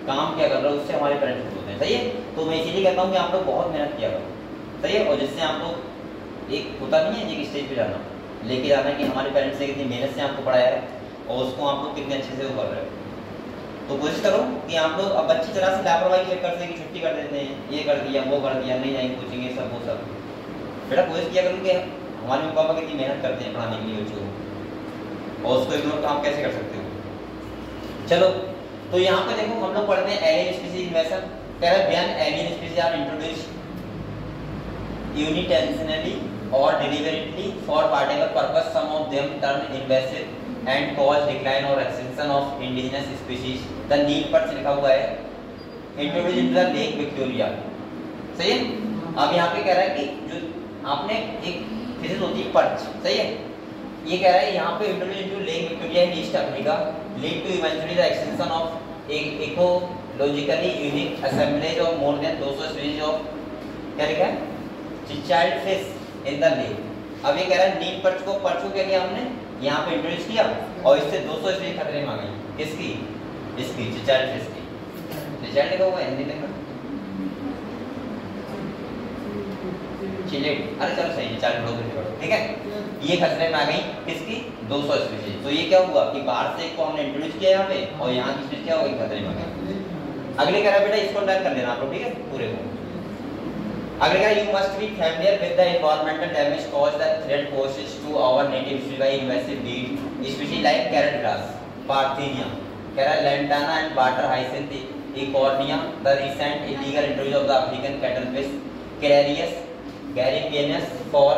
काम क्या कर रहे हो, उससे हमारे पेरेंट्स खुश होते हैं। सही है, तो मैं इसीलिए कहता हूँ कि आप लोग बहुत मेहनत किया करो। सही है, और जिससे आप लोग एक होता नहीं है एक स्टेज पे जाना, लेके जाना कि हमारे पेरेंट्स ने कितनी मेहनत से आपको पढ़ाया है और उसको आप लोग कितने अच्छे से वो कर रहे हो। तो कोशिश करो कि आप लोग, अब बच्चे जरा से लापरवाही चेक करते हैं कि छुट्टी कर देते हैं, ये कर दिया वो कर दिया, नहीं जाएंगे कोचिंग, ये सब वो सब। बेटा कोशिश किया करूँ कि हमारे मम्मी पापा कितनी मेहनत करते हैं पढ़ाने के लिए बच्चों को, और उसको इग्नोर आप कैसे कर सकते हो। चलो, तो यहाँ पे देखो हम लोग पढ़ते हैं एलियन स्पीशीज इन्वेशन। कह रहा है when alien species are introduced unintentionally और deliberately for whatever purpose, some of them turn invasive and cause decline or extinction of indigenous species. The need पर लिखा हुआ है introduced into the Lake Victoria। सही है। अब यहाँ पे कह रहा है कि जो आपने एक फिशिस होती है पर्च, सही है, ये कह रहा है यहाँ पे introduced into Lake Victoria in East Africa lead to eventually the extinction of ecologically unique assemblage of more than 200 species of, क्या लिखा है, child fish in the lake. अब ये कह रहा है नीम पर्च को क्या किया हमने यहाँ पे इंट्रोड्यूस किया, और इससे 200 स्पीशीज खतरे में आ गई। किसकी? इसकी, चिचाइल्ड फिश की। चिचाइल्ड लिखा हुआ है हिंदी में, चिलेट, अरे चलो सही है, चिचाइल्ड पढ़ो, ठीक है। ये खतरे में आ गई, किसकी? 200 स्पीशीज। तो ये क्या हुआ कि बाहर से एक को हमने इंट्रोड्यूस किया यहाँ पे, और यहाँ की स्पीशीज क्या हो गई, खतरे में आ गई। अगले कह रहा है बेटा इसको डन कर लेना आप लोग, ठीक है, पूरे को। अगले कह रहा है you must be familiar with the environmental damage caused the threat poses to our native species by invasive weed species like carrot grass, Parthenia, कह रहा है lantana and water hyacinth, Eichhornia, the recent illegal introduction of the African cattlefish Carius gariepinus for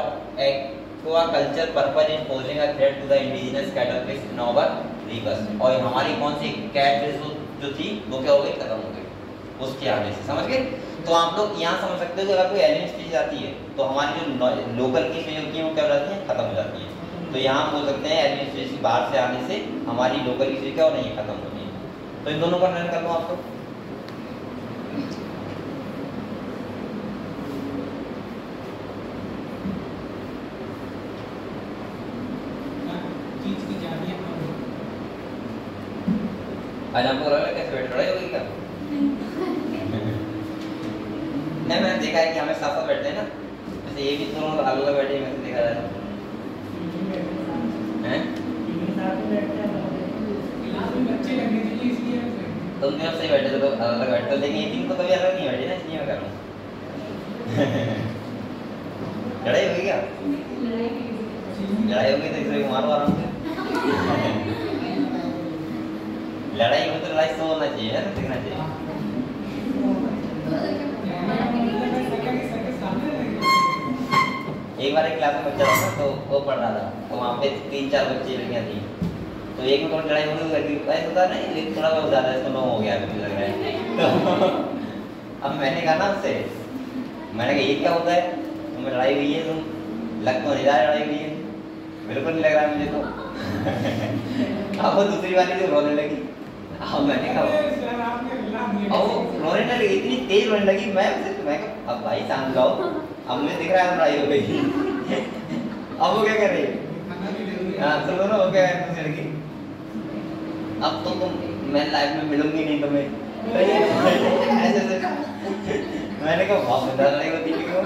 aquaculture purpose is posing a threat to the indigenous cattlefish in our rivers। और हमारी कौन सी catfish जो थी वो क्या हो गई, खत्म हो गई उसके आने से, समझ गए। तो आप लोग यहाँ समझ सकते हो कि अगर कोई एलियन स्पीशीज आती है तो हमारी जो लोकल की स्पीशीज होती है वो क्या हो जाती है, खत्म हो जाती है। तो यहाँ हम बोल सकते हैं एलियन स्पीशीज बाहर से आने से हमारी लोकल की स्पीशीज क्या हो रही है, खत्म हो रही है। तो इन दोनों का निर्णय कर लो आप लोग। आज आपको लग रहा है कैसे बैठ रहा है क्या? नहीं, मैंने देखा है कि हमें साथ साथ बैठते हैं ना, जैसे ये भी दोनों अलग अलग बैठे हैं, देखा जाए हैं तुम दोनों सही बैठे तो अलग अलग बैठते, लेकिन ये तीन तो कभी अलग नहीं बैठे ना, इसलिए मैं कर रहा हूँ। लड़ाई होगी क्या? लड़ाई होगी तो इसलिए मारो आराम से। लड़ाई हो तो लड़ाई सो होना चाहिए ना, दिखना चाहिए। एक बार एक क्लास में बच्चा था तो वो पढ़ रहा था, तो वहाँ पे 3-4 बच्चे लड़कियाँ थी, तो एक में थोड़ी लड़ाई हो गई, ऐसा होता नहीं, थोड़ा बहुत ज़्यादा इसको नो हो गया मुझे लग रहा है। तो अब मैंने कहा ना उससे, मैंने कहा ये क्या होता है, तुम्हें लड़ाई हुई है, तुम लग तो नहीं रहा है लड़ाई हुई है, बिल्कुल नहीं लग रहा है मुझे तो। अब वो दूसरी वाली तो रोने लगी, अब मैंने कहा वो रोने लगी, इतनी तेज रोने लगी, मैं अब भाई शांत जाओ, अब मुझे दिख रहा है लड़ाई हो गई। अब वो क्या कर रही है, हाँ तो दोनों हो गया है दूसरी लड़की, अब तो तुम, मैं लाइफ में मिलूंगी नहीं तुम्हें, ऐसे मैंने कहा बहुत मजा लड़ाई होती है क्यों।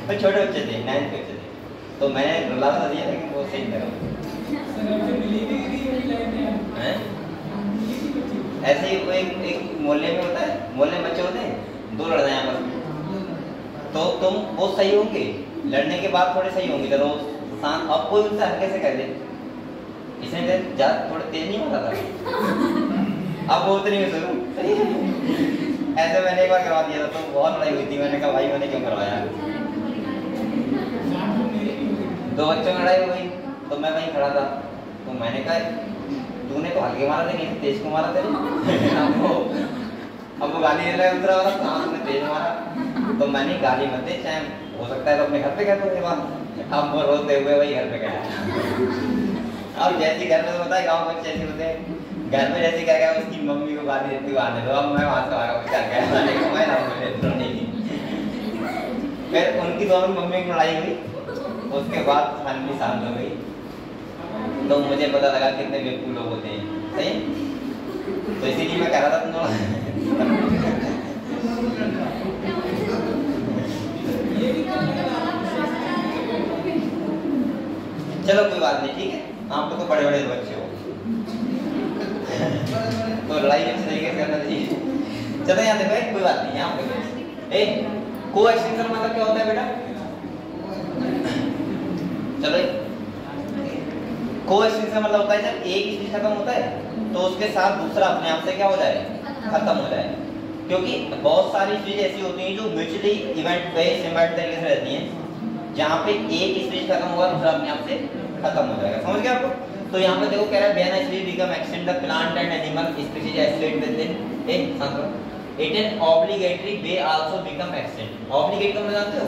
तो छोटे बच्चे थे, 9th के बच्चे थे, तो मैंने रुला सा दिया लेकिन वो सही लगा। ऐसे ही वो एक मोहल्ले में होता है, मोहल्ले में बच्चे होते हैं, 2 लड़ जाए आपस में, तो तुम वो सही होंगे, लड़ने के बाद थोड़े सही होंगे, चलो शांत, अब कोई उनसे हल्के से कह दे, इसने ज़्यादा थोड़े तेज नहीं होता था, अब वो उतनी शुरू ऐसे मैंने एक बार करवा दिया था तो बहुत लड़ाई हुई थी। मैंने कहा भाई मैंने क्यों करवाया। दो बच्चों में लड़ाई हो गई तो मैं वहीं खड़ा था तो मैंने कहा तूने तो हल्के मारा था नहीं तेज को मारा तेरे। अब वो गाली दे रहा है दूसरा वाला कहाँ तुमने तेज मारा। तो मैंने गाली मत दे चाहे हो सकता है तो अपने घर पे कहते उसके बाद। अब वो रोते हुए वही घर पे गया। अब जैसे घर में होता है गाँव बच्चे ऐसे होते हैं घर में जैसे क्या गया उसकी मम्मी को गाली देती हुई आने दो। अब मैं वहाँ से आया कर गया मैंने कहा मैं ना नहीं। फिर उनकी दोनों मम्मी की लड़ाई हुई उसके बाद फैमिली शांत हो गई। तो मुझे पता लगा कितने बेवकूफ लोग होते हैं। सही तो इसीलिए मैं कह रहा था तुम चलो कोई बात नहीं ठीक है आप लोग तो बड़े बड़े बच्चे हो तो लड़ाई अच्छी तरीके से करना चाहिए। चलो यहाँ देखो कोई बात नहीं यहाँ पे को एक्सटेंशन मतलब क्या होता है बेटा। चलो को एक्सटेंशन मतलब होता है जब एक स्पीच खत्म होता है तो उसके साथ दूसरा अपने आप से क्या हो जाए खत्म हो जाए। क्योंकि बहुत सारी चीजें ऐसी होती हैं जो म्यूचुअली इवेंट बेस्ड इवेंट तरीके से रहती हैं जहाँ पे एक स्पीच खत्म होगा दूसरा अपने आप से खत्म हो जाएगा। समझ गए आपको। तो यहाँ पे देखो कह रहा है when a tree become extinct the plant and animal species isolate within a संकर it an obligatory way also become extinct। obligate का मतलब जानते हो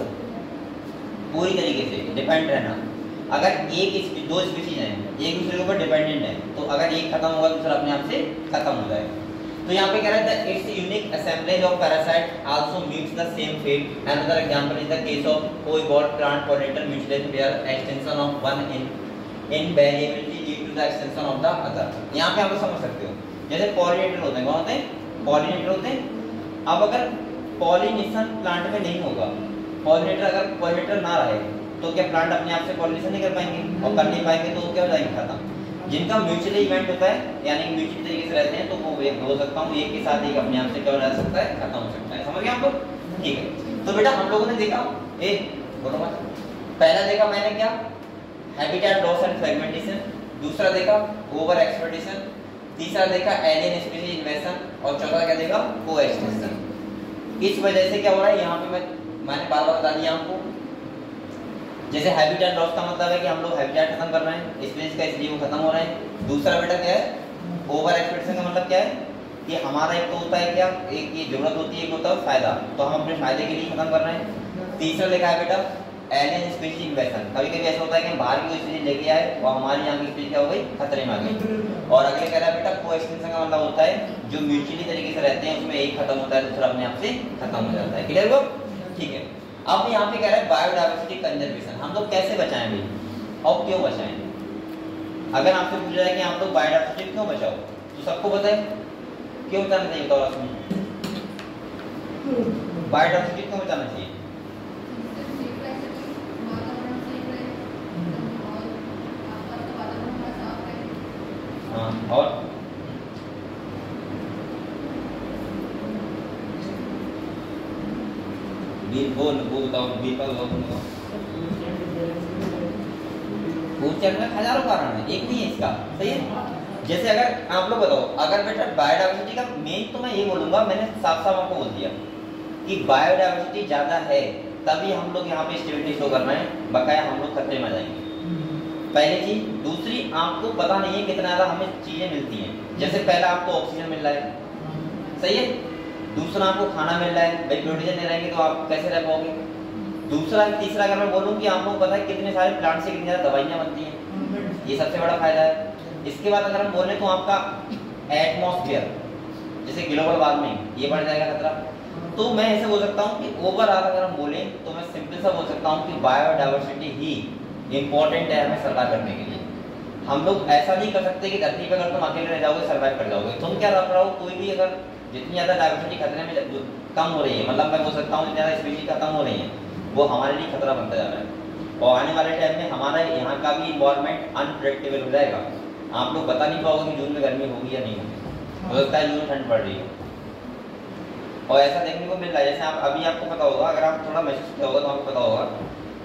पूरी तरीके से डिपेंड रहना। अगर एक दो स्पीशीज हैं एक दूसरे के ऊपर डिपेंडेंट है तो अगर एक खत्म होगा दूसरा अपने आप से खत्म हो जाएगा। तो यहाँ पे कह रहा है its unique assemblage of parasite also meets the same fate। another example is the case of co-evolved plant pollinator mutually bear extension of one invariability lead to the extension of the other। यहाँ पे आप लोग समझ सकते हो जैसे pollinator होते हैं कौन होते हैं पॉलिनेटर होते हैं। अब अगर पॉलिनेशन प्लांट में नहीं होगा पॉलिनेटर अगर पॉलिनेटर ना रहे तो क्या प्लांट अपने आप से पॉलिनेशन नहीं कर पाएंगे और कर नहीं पाएंगे तो क्या हो जाएंगे खत्म। जिनका म्यूचुअली इवेंट होता है यानी म्यूचुअल तरीके से रहते हैं तो वो एक हो सकता हूँ एक के साथ एक अपने आप से क्या हो सकता है खत्म हो सकता है। समझ गए आपको ठीक है। तो बेटा हम लोगों ने देखा बोलो मत पहला देखा मैंने क्या हैबिटेट लॉस एंड फ्रेगमेंटेशन। दूसरा देखा ओवर एक्सप्लॉइटेशन। तीसरा देखा एलियन स्पीशीज इन्वेजन और चौथा क्या देखा कोएक्सटेंशन। इस वजह से क्या हो रहा है यहाँ पे मैंने बार बार बता दिया आपको। जैसे हैबिटेट लॉस का मतलब है कि हम लोग हैबिटेट खत्म कर रहे हैं स्पीशीज का इसलिए वो खत्म हो रहे हैं। दूसरा बेटा क्या है ओवर एक्सप्लॉइटेशन का मतलब क्या है कि हमारा एक तो होता है क्या एक ये जरूरत होती है एक होता है फायदा तो हम अपने फायदे के लिए खत्म कर रहे हैं। तीसरा देखा है बेटा एलियन स्पीशीज इन्वेजन। कभी कभी ऐसा होता है कि हम बाहर की कोई स्पीशीज लेके आए और हमारी यहाँ की स्पीशीज क्या हो गई खतरे में आ गई। और अगले कह रहा है बेटा कोएक्सटेंशन का मतलब होता है जो म्यूचुअली तरीके से रहते हैं उसमें एक खत्म होता है दूसरा अपने आप से खत्म हो जाता है। क्लियर हो ठीक है। अब यहाँ पे कह रहा है बायोडायवर्सिटी कंजर्वेशन हम लोग कैसे बचाएं भाई और क्यों बचाएं। अगर आपसे पूछा जाए कि आप लोग बायोडायवर्सिटी क्यों बचाओ तो सबको बताए क्यों बचाना चाहिए बताओ आपने बायोडायवर्सिटी क्यों बचाना चाहिए। हाँ और वो बताओ फूड चैन में हजारों कारण है एक नहीं है इसका। सही है। जैसे अगर आप लोग बताओ अगर बेटा बायोडायवर्सिटी का मेन तो मैं ये बोलूंगा मैंने साफ साफ आपको बोल दिया कि बायोडायवर्सिटी ज्यादा है तभी हम लोग यहाँ पे स्टेबिलिटी शो कर रहे हैं बकाया हम लोग खतरे में जाएंगे। पहली चीज। दूसरी आपको पता नहीं है कितना ज्यादा हमें चीजें मिलती हैं। जैसे पहला आपको ऑक्सीजन मिल रहा है सही है। दूसरा आपको खाना मिल रहा है भाई प्रोटीन नहीं रहेंगे तो आप कैसे रह पाओगे। दूसरा तीसरा अगर मैं बोलूँ कि आपको पता है कितने सारे प्लांट से कितनी ज्यादा दवाइयाँ बनती हैं ये सबसे बड़ा फायदा है। इसके बाद अगर हम बोले तो आपका एटमॉस्फेयर जैसे ग्लोबल वार्मिंग ये बढ़ जाएगा खतरा। तो मैं ऐसे बोल सकता हूँ कि ओवरऑल अगर हम बोले तो मैं सिंपल सा बोल सकता हूँ कि बायोडायवर्सिटी ही इम्पोर्टेंट है हमें सर्वाइव करने के लिए। हम लोग ऐसा नहीं कर सकते कि धरती पर अगर तुम अकेले रह जाओगे सर्वाइव कर जाओगे। तुम क्या कर रहे हो कोई भी अगर जितनी ज़्यादा डाइवर्सिटी खतरे में कम हो रही है मतलब मैं बोल सकता हूँ जितनी ज़्यादा स्पीशीज खत्म हो रही है वो हमारे लिए खतरा बनता जा रहा है। और आने वाले टाइम में हमारा यहाँ का भी इन्वायरमेंट अनप्रेडिक्टेबल हो जाएगा। आप लोग बता नहीं पाओगे कि जून में गर्मी होगी या नहीं होगी। हो सकता है जून ठंड पड़ रही है और ऐसा देखने को मिल रहा है। जैसे आप अभी आपको पता होगा अगर आप थोड़ा महसूस किया होगा तो आपको पता होगा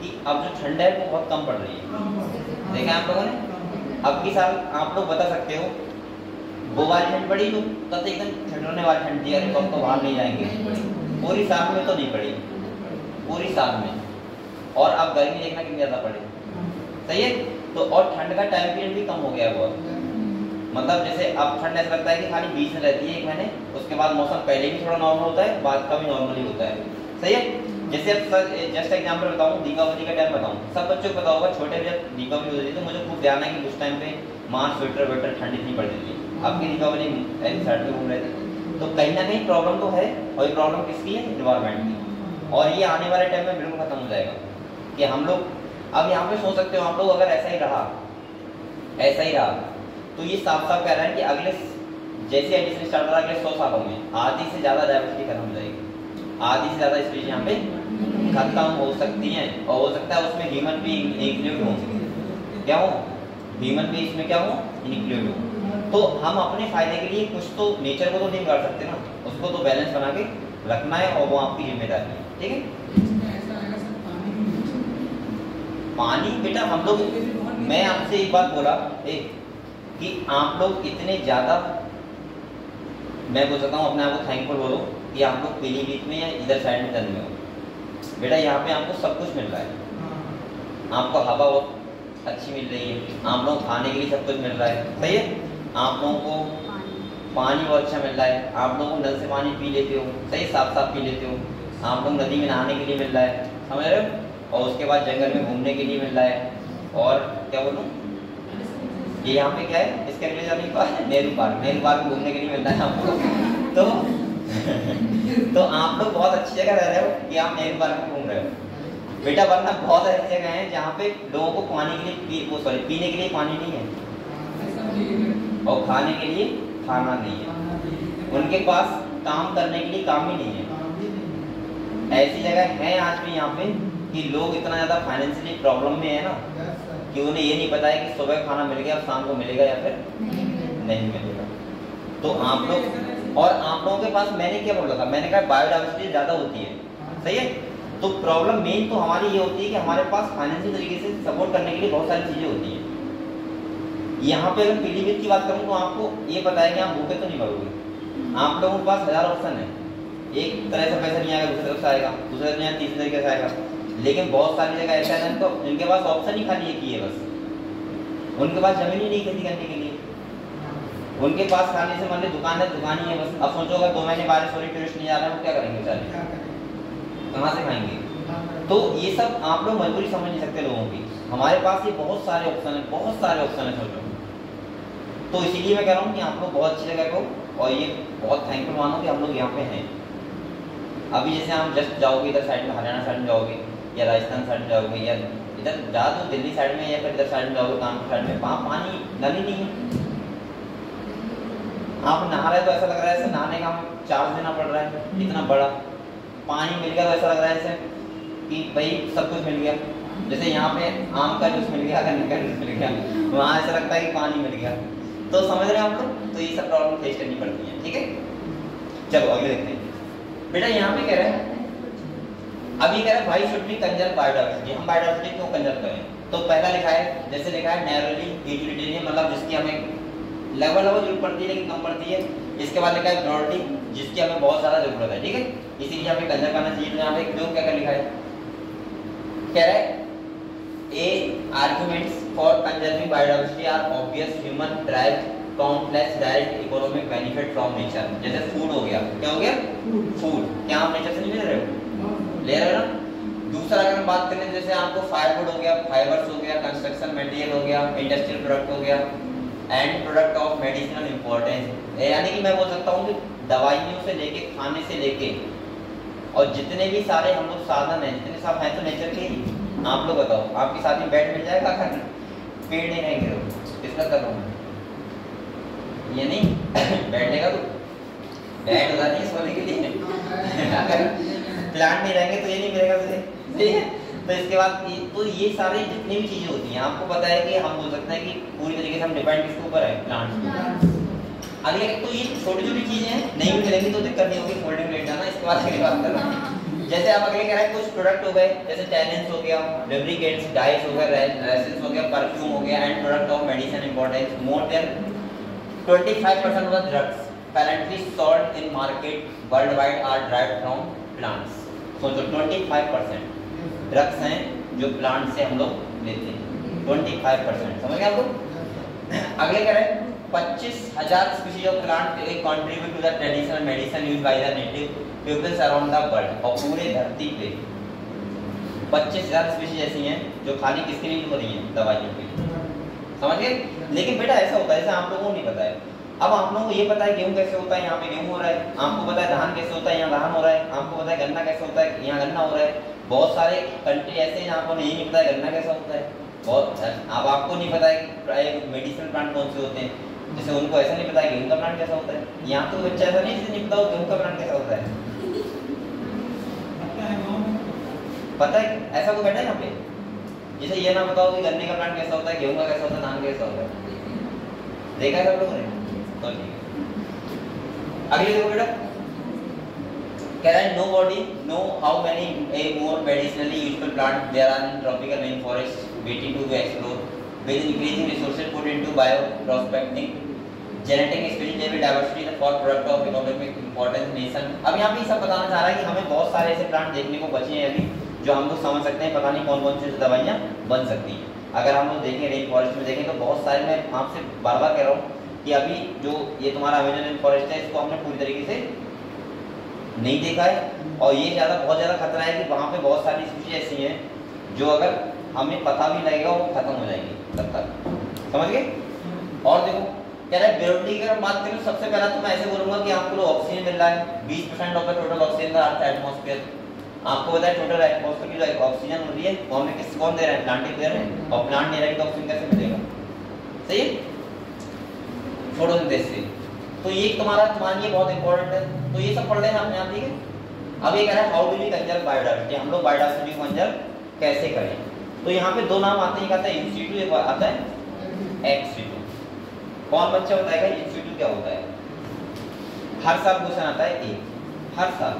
कि अब जो ठंड है वो बहुत कम पड़ रही है। देखा आप लोगों ने अब की साल आप लोग बता सकते हो वो वाली ठंड पड़ी तो तब एकदम ठंडने वाली ठंड थी, अरे कब तो बाहर नहीं जाएंगे। पूरी साल में तो नहीं पड़ी, पूरी साल में। और अब गर्मी देखना कितनी ज़्यादा पड़े, सही है। तो और ठंड का टाइम पीरियड भी कम हो गया है बहुत। मतलब जैसे अब ठंड ऐसा लगता है कि खाली बीच में रहती है 1 महीने, उसके बाद मौसम पहले भी थोड़ा नॉर्मल होता है, बाद का भी नॉर्मली होता है, सही है। जैसे अब जस्ट एग्जाम्पल बताऊँ, दीपावली का टाइम बताऊँ, सब बच्चों को पता होगा, छोटे जब दीपावली होती थी तो मुझे खूब ध्यान है कि उस टाइम पे मार्च स्वेटर वेटर ठंड इतनी पड़ती थी। अब की दीपावली ऐसी साइड पे घूम रहे थे, तो कहीं ना कहीं प्रॉब्लम तो है, और ये प्रॉब्लम किसकी है, इन्वायरमेंट की। और ये आने वाले टाइम में बिल्कुल खत्म हो जाएगा कि हम लोग अब यहाँ पे सोच सकते हो आप लोग, अगर ऐसा ही रहा तो ये साफ साफ कह रहा है कि अगले जैसे एडिशन स्टार्ट हो रहा है अगले 100 सालों में आधी से ज़्यादा डाइवर्सिटी खत्म हो जाएगी, आधी से ज़्यादा स्पीशीज यहाँ पे खत्म हो सकती हैं, और हो सकता है उसमें ह्यूमन भी इंक्लूड हो। क्या हो, ह्यूमन भी इसमें क्या हो, इंक्लूड हो। तो हम अपने फायदे के लिए कुछ तो नेचर को तो नहीं कर सकते ना, उसको तो बैलेंस बना के रखना है, और वो आपकी जिम्मेदारी है, ठीक है। पानी बेटा हम लोग, मैं आपसे एक बात बोला कि आप लोग इतने ज़्यादा, मैं बोल सकता हूँ अपने आप को थैंकफुल बोलो कि आप लोग पीलीभीत में या इधर साइड में तन में हो। बेटा यहाँ पे आपको सब कुछ मिल रहा है, आपको हवा बहुत अच्छी मिल रही है, आप लोग खाने के लिए सब कुछ मिल रहा है, सही है। आप लोगों को पानी बहुत अच्छा मिल रहा है, आप लोगों को नल से पानी पी लेते हो, सही, साफ साफ पी लेते हो। आप लोग नदी में नहाने के लिए मिल रहा है, समझ रहे हो। और उसके बाद जंगल में घूमने के लिए मिल रहा है, और क्या बोलूँ, ये यहाँ पे क्या है, इसके अगले जाने के बाद नेहरू पार्क में घूमने के लिए मिल रहा है आपको। तो आप लोग बहुत अच्छी जगह रह रहे हो कि आप नेहरू पार्क में घूम रहे हो बेटा, वरना बहुत ऐसी जगह हैं जहाँ पे लोगों को पानी के लिए पीने के लिए पानी नहीं है, और खाने के लिए खाना नहीं है, उनके पास काम करने के लिए काम ही नहीं है। ऐसी जगह है आज भी यहाँ पे कि लोग इतना ज़्यादा फाइनेंशियली प्रॉब्लम में है ना कि उन्हें ये नहीं पता है कि सुबह खाना मिल गया, शाम को मिलेगा या फिर नहीं मिलेगा। तो आप लोग, और आप लोगों के पास, मैंने क्या बोला था, मैंने कहा बायोडाइवर्सिटी ज़्यादा होती है, सही है। तो प्रॉब्लम मेन तो हमारी ये होती है कि हमारे पास फाइनेंशियल तरीके से सपोर्ट करने के लिए बहुत सारी चीज़ें होती हैं। यहाँ पे अगर पीलीभीत की बात करूँ तो आपको ये पता है कि आप भूखे तो नहीं मरोगे, आप लोगों के पास 1000 ऑप्शन है, एक तरह से पैसा नहीं आएगा, दूसरी तरफ से आएगा, दूसरे तरफ से तीसरी तरीके से आएगा। लेकिन बहुत सारी जगह ऐसा है ना जिनके पास ऑप्शन ही खाली एक ही है, बस उनके पास जमीन ही नहीं खेती करने के लिए, उनके पास खाने से मान ली दुकान ही है बस। अब सोचो अगर 2 महीने बारिश हो रही, टूरिस्ट नहीं आ रहा है, वो क्या करेंगे बेचारे, कहाँ से खाएंगे। तो ये सब आप लोग मजबूरी समझ नहीं सकते लोगों की, हमारे पास ये बहुत सारे ऑप्शन है, सोचो। तो इसीलिए मैं कह रहा हूँ कि आप लोग बहुत अच्छी जगह को, और ये बहुत थैंकफुल मानो कि हम लोग यहाँ पे हैं। अभी जैसे आप जस्ट जाओगे इधर साइड में, हरियाणा साइड में जाओगे या राजस्थान साइड में जाओगे, या इधर जा तो दिल्ली साइड में, या फिर इधर साइड में जाओगे कानपुर साइड में, वहाँ पानी नल ही नहीं है। आप नहा रहे तो ऐसा लग रहा है जैसे नहाने का हमें चार्ज देना पड़ रहा है, इतना बड़ा पानी मिल गया तो ऐसा लग रहा है जैसे कि भाई सब कुछ मिल गया। जैसे यहाँ पे आम का जूस मिल गया, गन्ने का जूस मिल गया, वहाँ ऐसा लगता है कि पानी मिल गया। तो समझ रहे हैं आप लोग, तो ये सब प्रॉब्लम फेस करनी पड़ती है, ठीक है। चलो आगे देखते हैं। बेटा यहाँ पे कह रहे हैं, अभी कह रहे हैं भाई शुड बी कंजर्व बायोडाइवर्सिटी। हम बायोडाइवर्सिटी क्यों कंजर्व करें? तो पहला लिखा है, जैसे लिखा है नैरोली यूटिलिटेरियन, मतलब जिसकी हमें लेवल जरूरत पड़ती है लेकिन कम पड़ती है। इसके बाद लिखा है ब्रॉडली, जिसकी हमें बहुत ज़्यादा जरूरत है, ठीक है, इसीलिए हमें कंजर्व करना चाहिए। तो यहाँ पे जो क्या लिखा है, कह रहा है a arguments for conserving biodiversity are obvious, human drive countless direct economic benefit from nature. जैसे फूड हो गया, क्या हो गया, फूड, क्या आप नेचर से नहीं ले रहे हो, ले रहे हो ना। दूसरा अगर हम बात करें, जैसे आपको फायरवुड हो गया, फाइबर्स हो गया, कंस्ट्रक्शन मटेरियल हो गया, इंडस्ट्रियल प्रोडक्ट हो गया, and product of medicinal importance, यानी कि मैं बोल सकता हूँ कि दवाइयों से लेके, खाने से लेके, और जितने भी सारे हम लोग साधन हैं, जितने सब हैं तो नेचर के ही। आप लोग बताओ, आपके साथ में बेड मिल जाएगा, अगर पेड़ नहीं रहेंगे तो किसका कर रहा हूँ ये नहीं बैठने का, तो बेड हो जाती है सोने के लिए अगर प्लांट नहीं रहेंगे तो ये नहीं मिलेगा तुझे, ठीक है। तो इसके बाद तो ये सारे जितनी भी चीजें होती हैं, आपको पता है कि हम बोल सकते हैं कि पूरी तरीके से हम डिपेंड किसके ऊपर है, प्लांट्स। अगले तो ये छोटी छोटी चीजें हैं, नहीं भी मिलेंगी तो दिक्कत नहीं होगी, फोल्डिंग लेट जाना। इसके बाद अगली बात कर रहा हूँ, जैसे आप अगले कह रहे हैं कुछ प्रोडक्ट हो गए, जैसे टैनिन्स हो गया, लुब्रिकेंट्स, डाइस हो गया, रेसिन्स हो गया, परफ्यूम हो गया, and product of medicine importance more than 25% of the drugs currently sold in market worldwide are derived from plants. सोचो 25% ड्रग्स हैं जो प्लांट से हम लोग लेते हैं, 25%, समझ गए आप लोग। अगले कह रहे हैं 25,000 species of plant contribute to the traditional medicine used by the native peoples around the world. और पूरे धरती पे 25,000 स्पीशीज ऐसी हैं जो खाली किसके लिए यूज हो रही हैं, दवाइयों के लिए, समझ गए। लेकिन बेटा ऐसा होता है, जैसे आप लोगों को नहीं पता है, अब आप लोगों को ये पता है गेहूं कैसे होता है, यहाँ पे गेहूं हो रहा है, आपको पता है धान कैसे होता है, यहाँ धान हो रहा है, आपको पता है गन्ना कैसे होता है, यहाँ गन्ना हो रहा है। बहुत सारे कंट्री ऐसे हैं जहाँ पर यही नहीं पता है गन्ना कैसा होता है, बहुत। अब आपको नहीं पता है मेडिसिनल प्लांट कौन से होते हैं, जैसे उनको ऐसा नहीं पता है गेहूं का प्लांट कैसा होता है। यहाँ तो बच्चा ऐसा नहीं जिसे नहीं पता हो गेहूं का प्लांट कैसा होता है, पता है ऐसा कोई बैठा है यहाँ पे जैसे ये ना बताओ कि गन्ने का प्लांट कैसा होता है, गेहूं का कैसा होता है, धान कैसा होता है, देखा है सब लोगों ने? तो ठीक है, अगली देखो बेटा, कह रहा है nobody know how many more medicinally useful plants there are in tropical rainforest waiting to be explored. With increasing resources put into bioprospecting, genetic spiritual diversity the for product of economic importance nation. अब यहाँ पे सब बताना चाह रहा है कि हमें बहुत सारे ऐसे प्लांट देखने को बचे हैं अभी जो हम लोग समझ सकते हैं, पता नहीं कौन कौन सी दवाइयाँ बन सकती हैं। अगर हम लोग देखें रेन फॉरेस्ट में देखें तो बहुत सारे, मैं आपसे बार बार कह रहा हूँ कि अभी जो ये तुम्हारा अमेजन रेन फॉरेस्ट है इसको हमने पूरी तरीके से नहीं देखा है, और ये बहुत ज़्यादा खतरा है कि वहाँ पे बहुत सारी स्पीशीज ऐसी हैं जो अगर हमें पता भी लगेगा वो खत्म हो जाएंगी तब तक, समझ गए। और देखो कह रहा है बेरोटी की अगर बात करें सबसे पहला तो मैं ऐसे बोलूँगा कि आपको ऑक्सीजन मिल रहा है 20% ऑफ द टोटल ऑक्सीजन का अर्थ एटमॉस्फेयर। आपको पता है टोटल एटमॉस्फेयर की जो ऑक्सीजन हो रही है वो हमें कौन दे रहा है, प्लांट दे रहे हैं, और प्लांट नहीं रहेगा तो ऑक्सीजन कैसे मिलेगा, सही है, फोटोसिंथेसिस से। तो ये तुम्हारा लिए बहुत इंपॉर्टेंट है, तो ये सब पढ़ लेना अपने आप, ठीक है। अब ये कह रहा है how do we conserve biodiversity, हम लोग बायोडायवर्सिटी को कंजर्व कैसे करें। तो यहाँ पे दो नाम आते हैं, एक आता है इन सीटू, एक आता है एक्स सीटू। कौन बच्चा बताएगा इन सीटू क्या होता है? हर साल क्वेश्चन आता है एक, हर साल।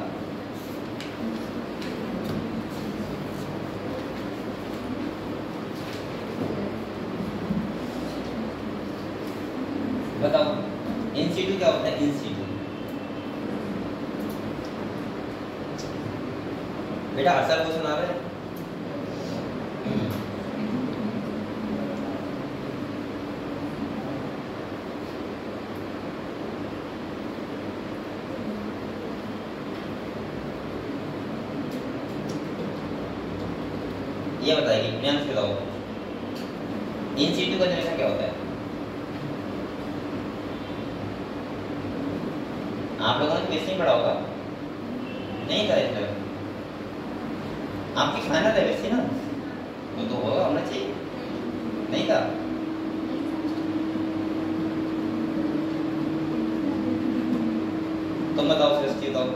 बताओ इन सीटू क्या होता है? इन सीटू बेटा हर साल क्वेश्चन आ रहा है। ये बताइए प्रियांश बताओ इन सीटू का जनरेशन क्या होता है? आप लोगों ने बेसिक पढ़ा होगा, नहीं था इसमें आपकी खाना था वैसे ना, तो होगा होना चाहिए, नहीं था। तुम बताओ सृष्टि, बताओ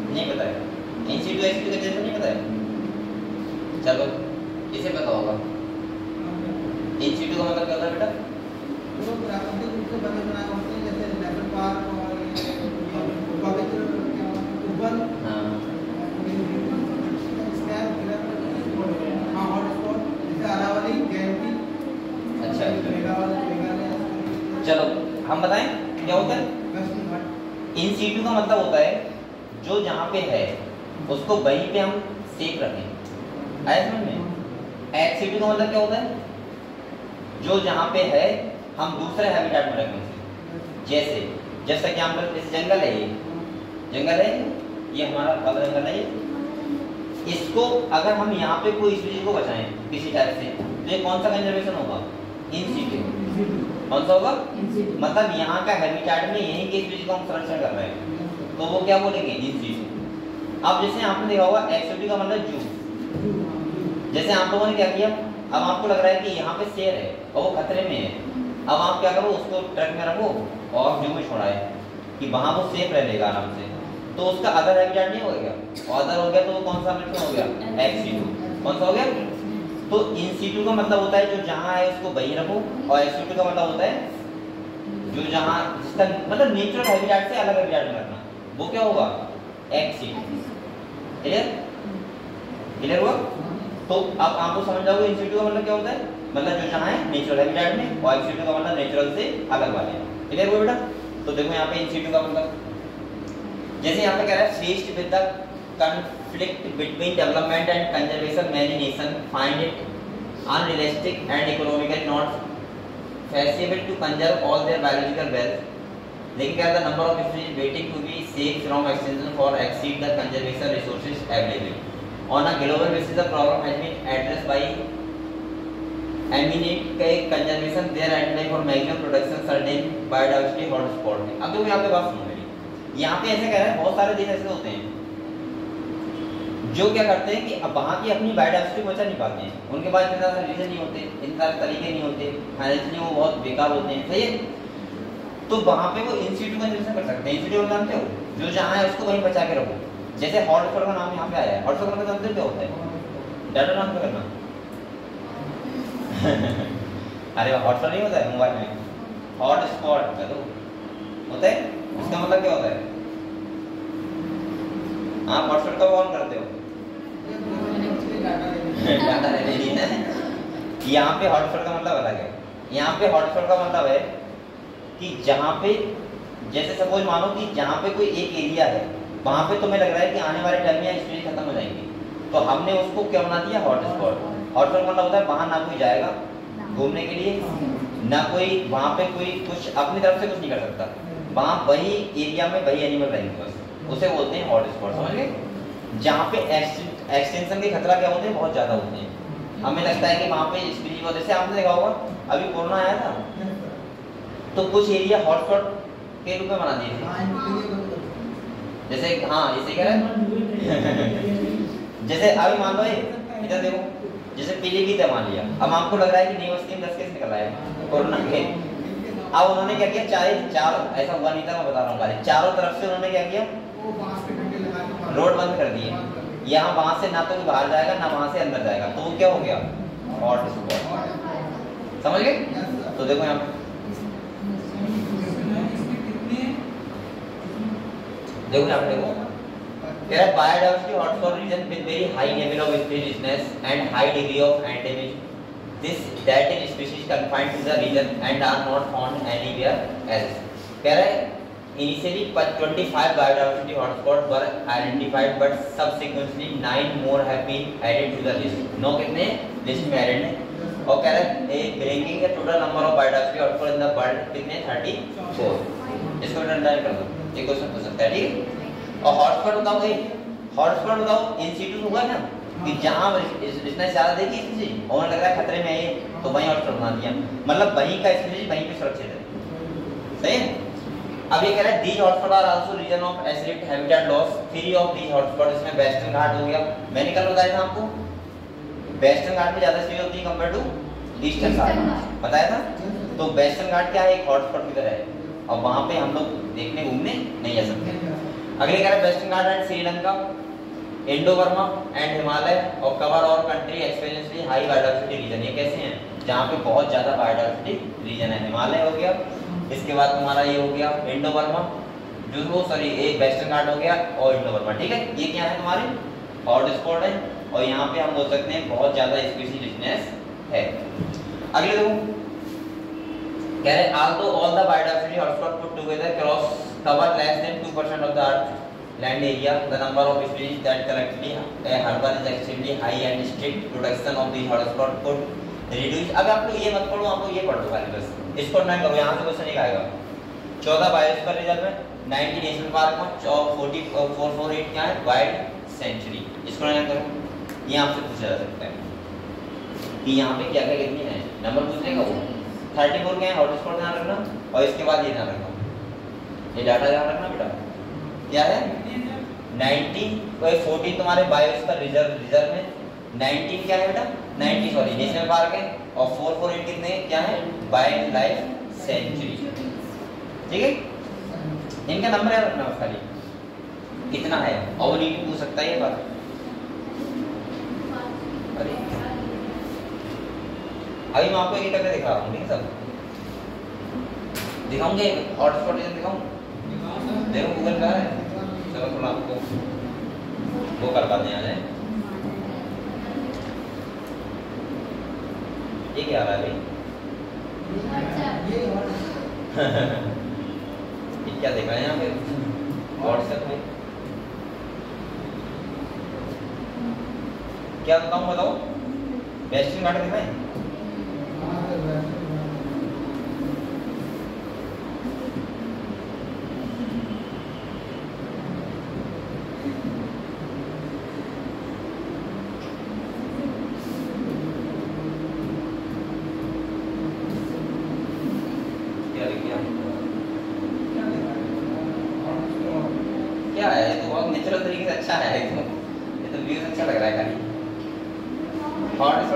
नहीं पता है इंस्टीट्यूट एक्सटीट्यूट का जैसा नहीं पता है, चलो इसे पता होगा। इंस्टीट्यूट का मतलब क्या होता है बेटा? वो प्राकृतिक रूप से बने बनाए होते हैं, जैसे नेशनल पार्क और पवित्र उपवन, हाँ हॉटस्पॉट जैसे अरावली, गैंटी। अच्छा चलो हम बताएं क्या होता है। इन सीटू का मतलब होता है जो जहाँ पे है उसको वहीं पे हम सेफ रखें, आया समझ में। एक्स सीटू का मतलब क्या होता है? जो जहाँ पे है हम दूसरे हैबिटेट में रखें उसे। जैसा कि हम लोग जंगल है, ये जंगल है, ये हमारा वाला जंगल है, इसको अगर हम यहाँ पे कोई स्पीशीज को बचाएं किसी टाइप से तो ये कौन सा कंजर्वेशन होगा? In situ. कौन सा होगा? मतलब यहाँ का हैबिटेट में यहीं के स्पीशीज को हम संरक्षण कर रहे हैं तो वो क्या बोलेंगे? In situ. अब जैसे आपने देखा होगा एक्सटीट्यूट का मतलब जू। जैसे आप लोगों ने क्या किया, अब आपको लग रहा है कि यहाँ पे शेर है और वो खतरे में है, अब आप क्या करो उसको ट्रक में रखो और जू में छोड़ाए कि वहाँ वो सेफ रह लेगा आराम से, तो उसका अदर हैबिटेट नहीं हो गया, और अदर हो गया तो वो कौन सा मिशन हो गया? Ex situ. कौन सा हो गया? तो इन सीटू का मतलब होता है जो जहाँ है उसको वहीं रखो, और एक्स सीटू का मतलब होता है जो जहाँ जिसका मतलब नेचुरल हैबिटेट से अलग हैबिटेट में रखना, वो क्या होगा? Ex situ. क्लियर? क्लियर हुआ? तो अब आपको समझ जाओगे इन सीटू का मतलब क्या होता है। मतलब जो जहाँ है नेचुरल हैबिटेट में, और इन सीटू का मतलब नेचुरल से अलग वाले हैं। क्लियर हो बेटा? तो देखो यहाँ पे इन सीटू का मतलब जैसे यहाँ पे कह रहा है faced with the conflict between development and conservation, many nations find it unrealistic and economically not feasible to conserve all their biological wealth. लेकिन क्या the number of species waiting to be safe from extinction for exceed the conservation resources available. On a global basis, the problem has been addressed by eminent conservation there and for maximum production certain biodiversity hotspot. अब देखो यहाँ पे बात सुनो मेरी, यहाँ पे ऐसे कह रहा है बहुत सारे देश ऐसे होते हैं जो क्या करते हैं कि अब वहाँ की अपनी बायोडाइवर्सिटी बचा नहीं पाते हैं, उनके पास इतने सारे रीजन नहीं होते, इतने सारे तरीके नहीं होते, फाइनेंशियली वो बहुत बेकार होते हैं, सही है? तो वहाँ पे वो इन सीटू कंजर्वेशन कर सकते हैं। इन सीटू जानते हो, जो जहाँ है उसको वहीं बचा के रखो। जैसे हॉटस्पॉट का नाम यहाँ पे आया है, हॉटस्पॉट का जानते हो क्या होता है? डाटा नाम क्या करना अरे हॉटस्पॉट नहीं होता है मोबाइल में, हॉटस्पॉट का तो होता है, उसका मतलब क्या होता है? आप हॉटस्पॉट कब ऑन करते हो? डाटा लेने नहीं है। यहाँ पे हॉटस्पॉट का मतलब अलग है। यहाँ पे हॉटस्पॉट का मतलब है कि जहाँ पे जैसे सपोज मानो कि जहाँ पे कोई एक एरिया है, वहाँ पे तुम्हें लग रहा है कि आने वाले टाइम में स्पीशीज खत्म हो जाएंगी, तो हमने उसको क्या बना दिया? हॉटस्पॉट। हॉटस्पॉट मतलब होता है वहाँ ना कोई जाएगा घूमने के लिए, ना कोई वहाँ पे कोई कुछ अपनी तरफ से कुछ नहीं कर सकता, वहाँ वही एरिया में वही एनिमल रहेंगे बस, उसे बोलते हैं हॉटस्पॉट। समझ गए? जहाँ पे एक्सटेंशन के खतरा क्या होते हैं? बहुत ज़्यादा होते हैं। हमें लगता है कि वहाँ पे स्पीशीज वजह से, आपने देखा होगा अभी कोरोना आया था तो कुछ एरिया हॉटस्पॉट के रूप में बना दिए थे, जैसे हाँ जैसे कह रहे जैसे अभी मान लो इधर देखो, जैसे पीलीभीत है मान लिया, अब आपको लग रहा है कि नहीं उसके 10 केस निकल आए कोरोना के, अब उन्होंने क्या किया? चार ऐसा हुआ नहीं था, मैं बता रहा हूँ खाली, चारों तरफ से उन्होंने क्या किया? रोड बंद कर दिए, यहाँ वहां से ना तो कोई बाहर जाएगा ना वहां से अंदर जाएगा, तो वो क्या हो गया? हॉटस्पॉट। समझ गए? तो देखो यहाँ पे देखो यहाँ पे देखो कह रहा है biodiversity hotspot region with very high level of speciesness and high degree of endemic, this that is species confined to the region and are not found anywhere else. कह रहा है initially 25 biodiversity hotspots were identified but subsequently 9 more have been added to the list. 9 कितने list में added हैं, और कह रहा है bringing the total number of biodiversity hotspot in the world कितने? 34। इसको अंडरलाइन कर दो, एक क्वेश्चन पूछ सकता है, ठीक है? और हॉटस्पॉट बताओ भाई, हॉटस्पॉट बताओ इन सीटू हुआ ना कि जहां इसने ज्यादा देखी स्पीशीज और लग रहा है खतरे में है तो वहीं हॉटस्पॉट बना दिया, मतलब वहीं का स्पीशीज वहीं पे सुरक्षित है। सही है? अब ये कह रहा है these hotspot are also region of acid habitat loss, 3 of these hotspot, इसमें वेस्टर्न घाट हो गया, मैंने कल बताया था आपको वेस्टर्न घाट में ज्यादा स्पीड होती है कंपेयर टू ईस्टर्न घाट, बताया था। तो वेस्टर्न घाट क्या है? एक हॉटस्पॉट की तरह है, और वहां पे हम लोग देखने घूमने नहीं जा सकते। अगले कह रहा है western Ghat and Sri Lanka, Indo Burma and Himalaya और कवर और कंट्री एक्सपीरियंसली हाई बायोडाइवर्सिटी रीजन। ये कैसे हैं? जहाँ पे बहुत ज्यादा बायोडाइवर्सिटी रीजन है। हिमालय हो गया, इसके बाद तुम्हारा ये हो गया इंडो बर्मा, जो वो सॉरी एक वेस्टर्न घाट हो गया और इंडो बर्मा, ठीक है? ये क्या है? तुम्हारे हॉटस्पॉट है, और यहाँ पे हम बोल सकते हैं बहुत ज्यादा स्पीशीज रिचनेस है। अगले देखो कह रहे although all the biodiversity hotspot put together cover less than 2% of the earth land area, the number of species that collectively harbor is extremely high and strict protection of these hotspot could reduce। अब आप लोग ये मत पढ़ो, आपको ये पढ़ दो खाली बस, इसको नहीं करो, यहाँ से क्वेश्चन नहीं आएगा। 14 बायोस्फीयर रिजर्व में, 90 नेशनल पार्क में, 448 क्या है? Wild sanctuary. इसको नहीं करो, ये आपसे पूछा जा सकता है कि यहाँ पे क्या क्या कितनी है, नंबर पूछ लेगा वो। 34 क्या है? हॉटस्पॉट ध्यान रखना, और इसके बाद ये ध्यान रखना, ये डाटा ध्यान रखना बेटा, क्या है? 90 कोई 14 तुम्हारे बायोस्फीयर रिजर्व में, 19 क्या है बेटा? 90 सॉरी नेशनल पार्क है, और 448 कितने क्या है? वाइल्ड लाइफ सेंचुरी, ठीक है? इनका नंबर याद रखना बस खाली, कितना है, और वो नहीं पूछ सकता ये बात। अरे अभी मैं आपको एक करके दिखा रहा हूँ, ठीक है? सब दिखाऊंगे, हॉटस्पॉट दिखाऊं, देखो गूगल पे है, चलो थोड़ा आपको वो कर पाते हैं। आ जाए ये क्या आ रहा है भाई? ये क्या देख रहे हैं यहाँ पे? व्हाट्सएप में क्या बताऊँ बताओ? वेस्टर्न घाट दिखाएं? क्या है? ये तो बहुत नेचुरल तरीके से अच्छा है। ये तो व्यूज अच्छा लग रहा है खाली।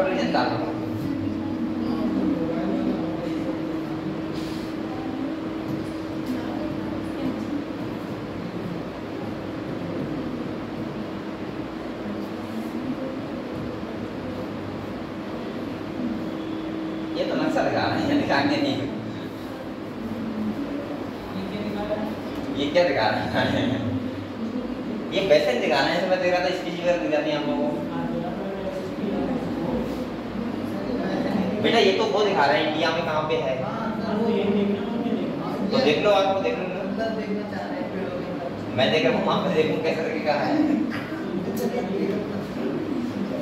रीजन डाल दो। ये तो नक्शा लगा रहे हैं, दिखाएंगे नहीं। ये क्या दिखा रहा है? ये वैसे दिखा रहे हैं, मैं देख रहा था स्पीच वगैरह दिख जाती है हम लोगों को। बेटा ये तो वो दिखा रहे हैं इंडिया में कहाँ पे है। तो देख लो, आपको देख लो। मैं देख रहा हूँ, वहाँ पे देखूँ कैसे तरीके का है।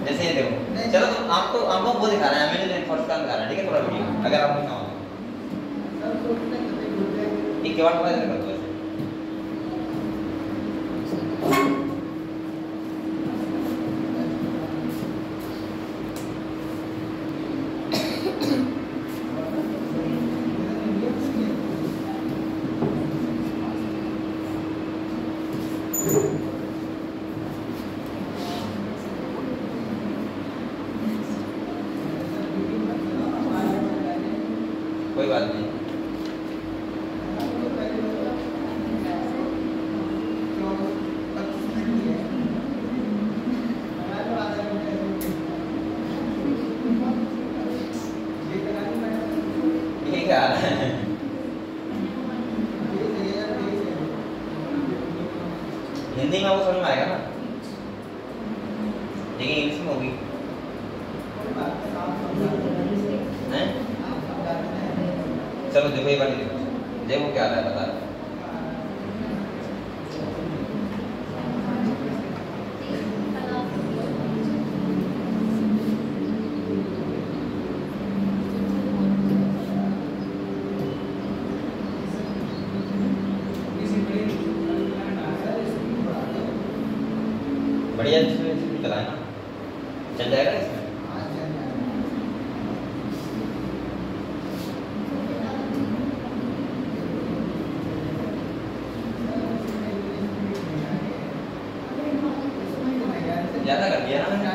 जैसे ये देखो, चलो तो आपको वो दिखा रहे हैं, हमें फर्स्ट का दिखा रहा है, ठीक है? थोड़ा वीडियो अगर आपको ना हो एक केवल कर दो ऐसे। कोई बात नहीं। ये क्या आ रहा है? हिंदी में वो समझ में आएगा ना, लेकिन इंग्लिश में होगी। हैं? चलो देखो ये वाली देखो क्या आ रहा है, बता रहा है। बढ़िया इसमें चलाए ना, चल जाएगा इसमें। ज्यादा कर दिया ना मैंने,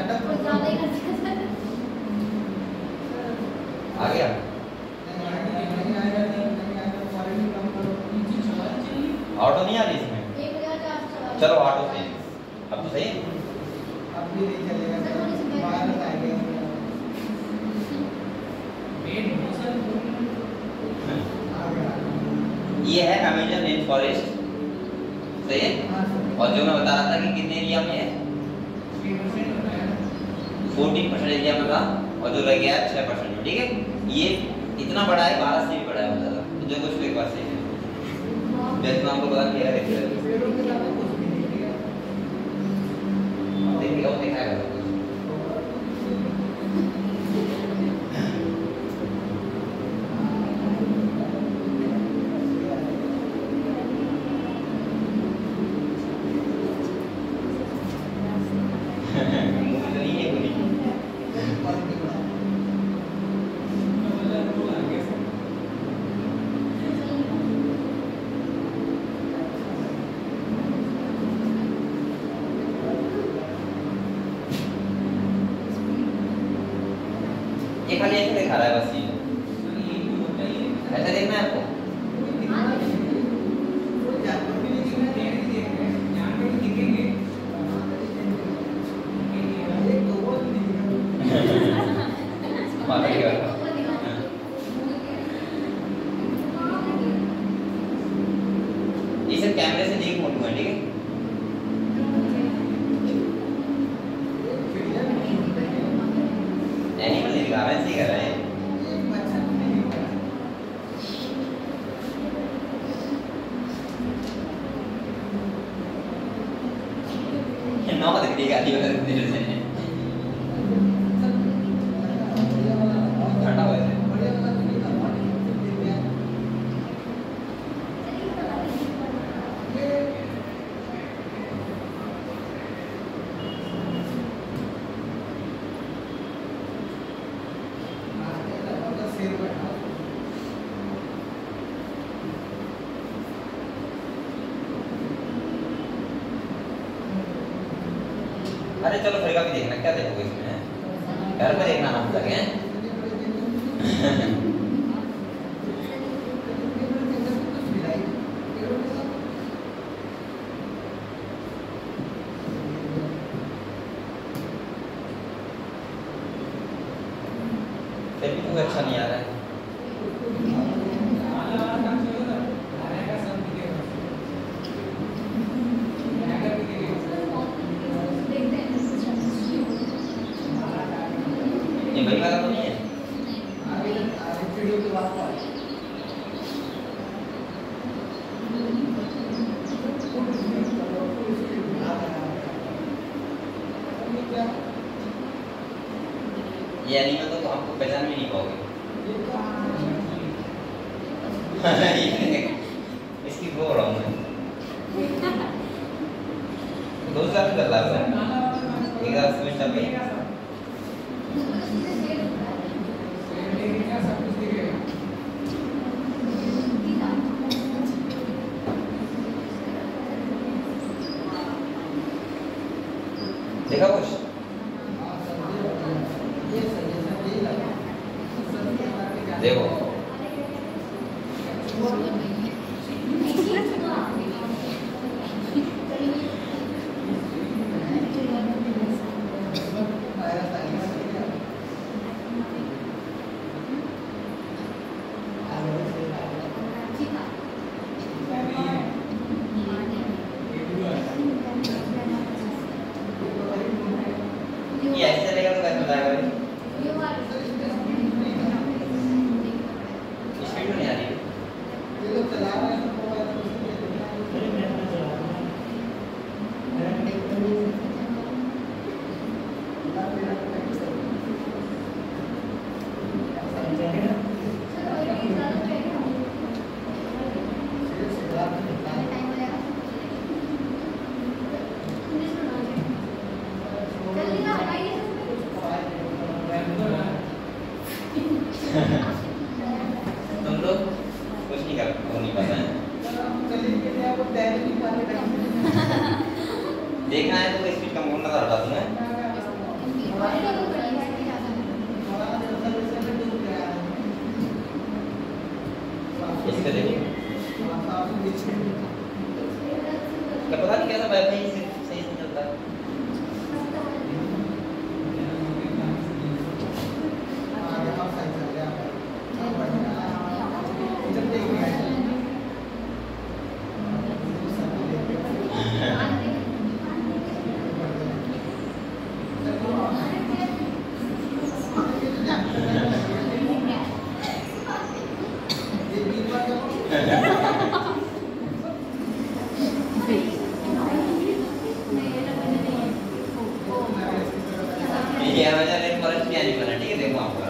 आ गया। ऑटो नहीं आ रही इसमें? चलो ऑटो से, अब तो सही है। ये है अमेज़न रेन फॉरेस्ट, सही है। और जो मैं बता रहा था कि कितने एरिया में है, 14% एरिया में था, और जो रह गया है 6% में, ठीक है। ये इतना बड़ा है, 12 से भी बड़ा है मतलब, तो जो कुछ एक बार से जैसे मैं आपको बता दिया है, देखिए वो दिखाएगा सब कुछ। ये खाली ऐसे दिखा रहा है बस, ये ऐसा देखना है आपको। ये सब कैमरे से देख फोटो है, ठीक है। एनिमल नहीं दिखा रहा है, ऐसे ही कर रहा है। गाली वाला तेरे से ठंडा हुआ है अरे चलो फ्रेगा भी देखना क्या देखोगे इसमें घर पे देखना हम लगे हैं फिर भी कोई अच्छा नहीं आ रहा है ये वही वाला तो नहीं है ये एनिमल तो आपको पहचान भी नहीं पाओगे इसकी बोल रहा हूँ मैं दूसरा भी कर रहा है एक बार स्विच दबे देखा कुछ देखो ये ऐसे चलेगा तो कैसे बताएगा भाई स्पीड नहीं आ रही ये लोग चला रहे हैं तुम लोग कुछ नहीं कर नहीं पता है देखना है तो स्पीड कम करना था हटा दूंगा इसका देखिए क्या पता नहीं कैसा वाईफाई सही नहीं चलता ये अमेज़न एक फर्स्ट क्या नहीं बना ठीक है देखो आपको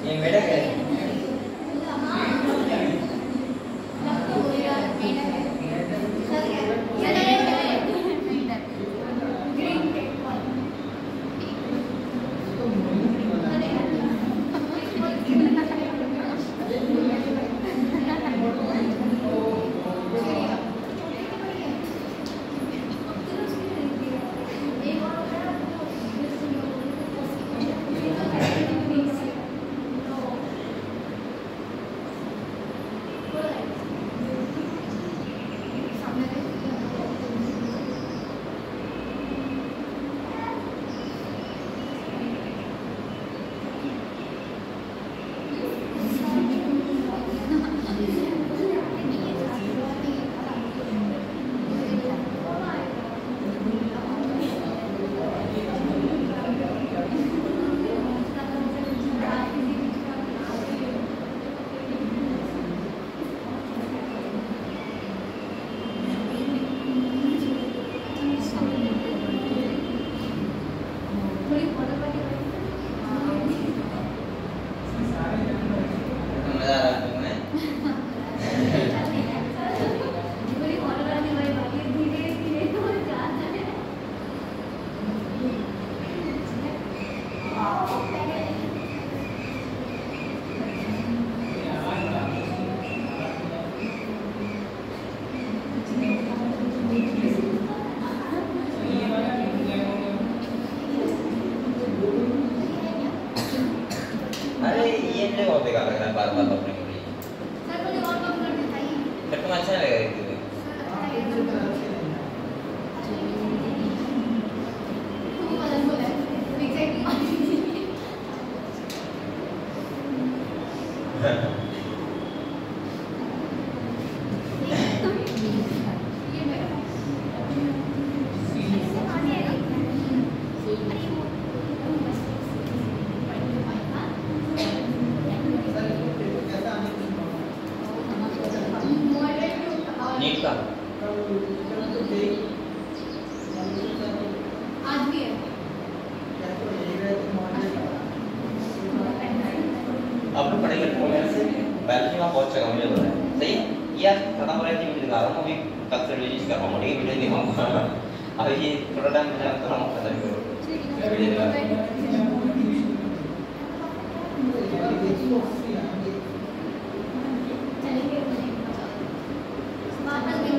ये मेरा क्या है अरे ये मुझे बहुत बेकार लग रहा है बार-बार अपने को लिए। सर मुझे और कम कर दे भाई। फिर तुम्हें अच्छा नहीं लगेगा एक दिन। तू मदद बोला नीट का आज भी है। आप लोग पढ़े लिखे हो मेरे से बैलेंस में बहुत जगह मुझे बोला है सही है ये आज खत्म हो रहा है वीडियो दिखा रहा हूँ अभी कब से रिलीज कर रहा हूँ ठीक है वीडियो दिखाऊंगा अभी ये थोड़ा टाइम मिला तो हम खत्म करो वीडियो दिखा चलेंगे वापस भी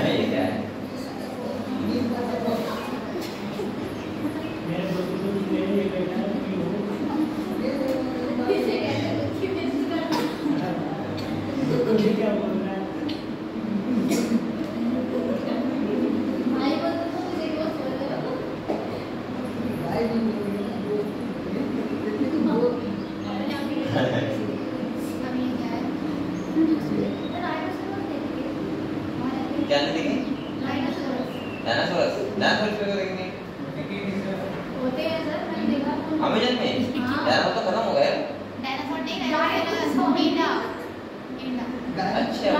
ये क्या है क्या नहीं देखें डायनासोरस डायनासोरस पे तो देखेंगे अमेज़न में डायनासोर तो खत्म हो गया अच्छा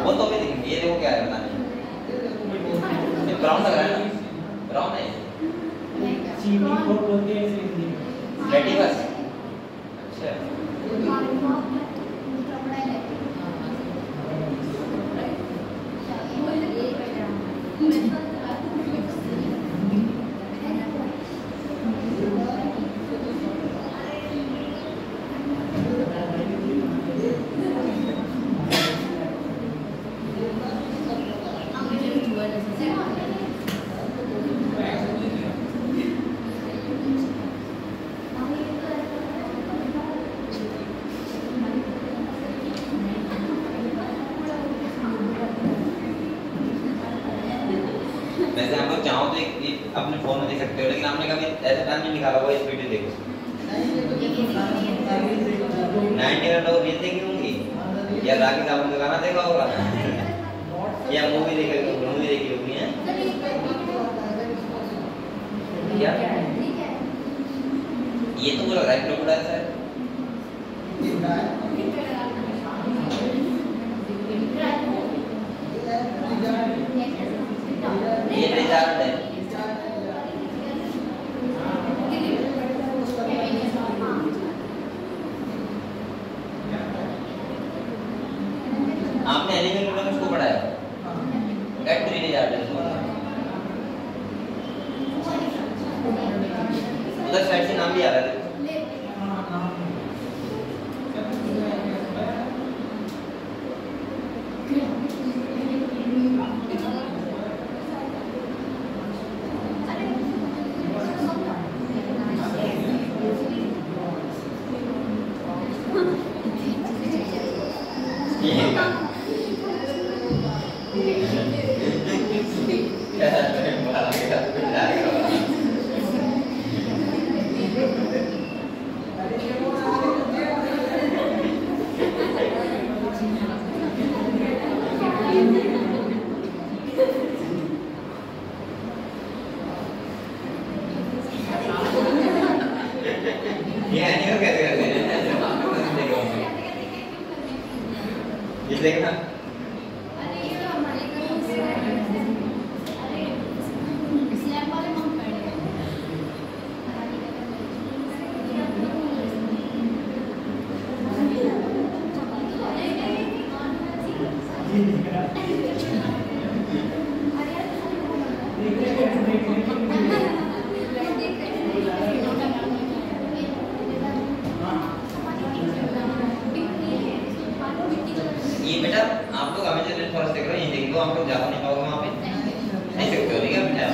वो तो अभी देखेंगे ये देखो क्या है बताने ये ब्राउन लग रहा है ना ब्राउन है रेटिवस अच्छा वैसे हम लोग चाहो तो एक अपने फोन में देख सकते हो लेकिन हमने कभी ऐसा टाइम नहीं निकाला हुआ इस वीडियो देखो 90 लोग रील देखी होंगी या राखी साहब का गाना देखा होगा या मूवी देखी होगी हैं क्या ये तो बोला राइट क्रोकोडाइल सर ये रिचार्ड है आपने एनिमल में उसको पढ़ाया कैट रिचार्ड है उधर साइड से नाम भी आ रहा है ये एनिमल कैसे करते हैं ये देखना ये बेटा आप लोग अमेज़न रेन फॉरेस्ट देख रहे हो, ये देख लो, आप लोग जा नहीं पाओगे वहाँ पे, नहीं सकते हो, ठीक है बेटा।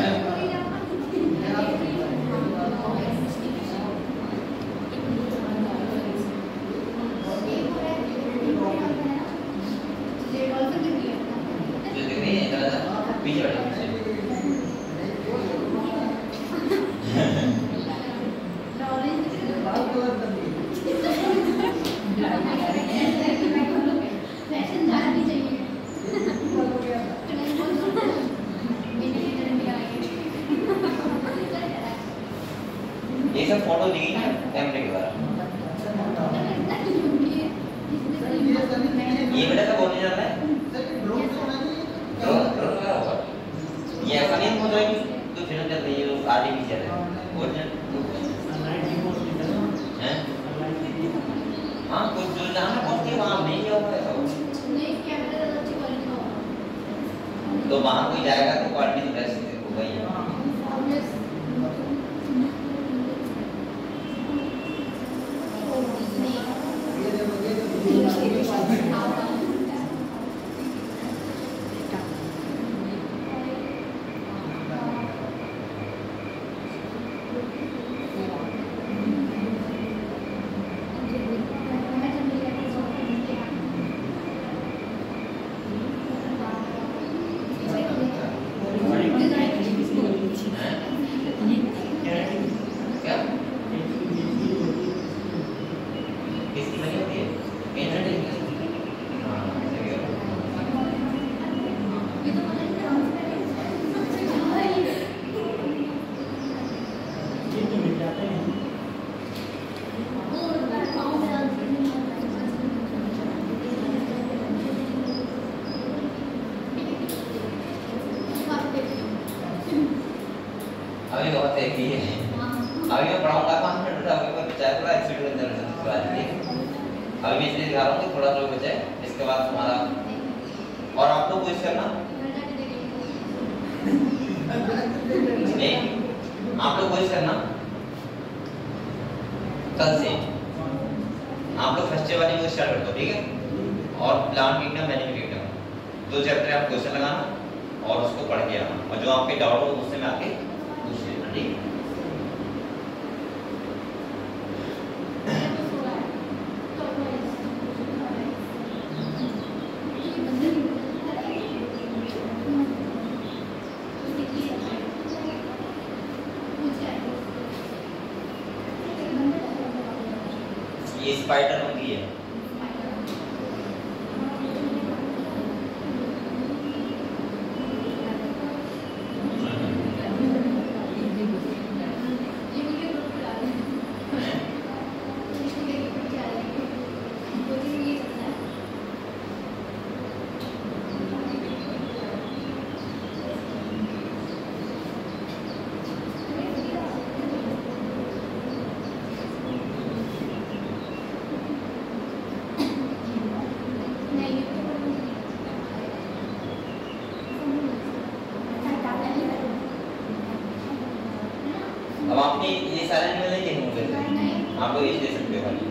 जो दिख रही है इधर पीछे बैठो पीछे। ये सब फोटो ली ना कैमरे के द्वारा। ये बेटा सब बोलने जा रहा है, ड्रोन का होगा। ये ऐसा नहीं बोल रहा है कि तो फिल्म चल रही है वो आर्टिफिशियल है, ओरिजिनल हैं। हाँ कुछ जो जहाँ पहुँचती वहाँ नहीं होगा ऐसा होगा। तो वहाँ कोई जाएगा तो क्वालिटी तो बेस्ट होगा ही। अभी बहुत है कि अभी मैं पढ़ाऊंगा 5 मिनट अभी मैं बचाया थोड़ा एक्सीडेंट कर सकता है, ठीक। अभी मैं इसलिए दिखा रहा हूँ कि थोड़ा जो बचा है, इसके बाद तुम्हारा और आप लोग कोशिश करना नहीं, आप लोग कोशिश करना कल से आप लोग फर्स्ट वाली को स्टार्ट कर दो, ठीक है। और plant kingdom management kingdom 2 chapter आप क्वेश्चन लगाना और उसको पढ़ के आना, और जो आपके डाउट हो उससे में आके पूछ लेना, ठीक है। ये स्पाइडर मंकी है। अब आपने ये सारे एनिमल नहीं देखे होंगे, आप लोग ये दे सकते हो खाली।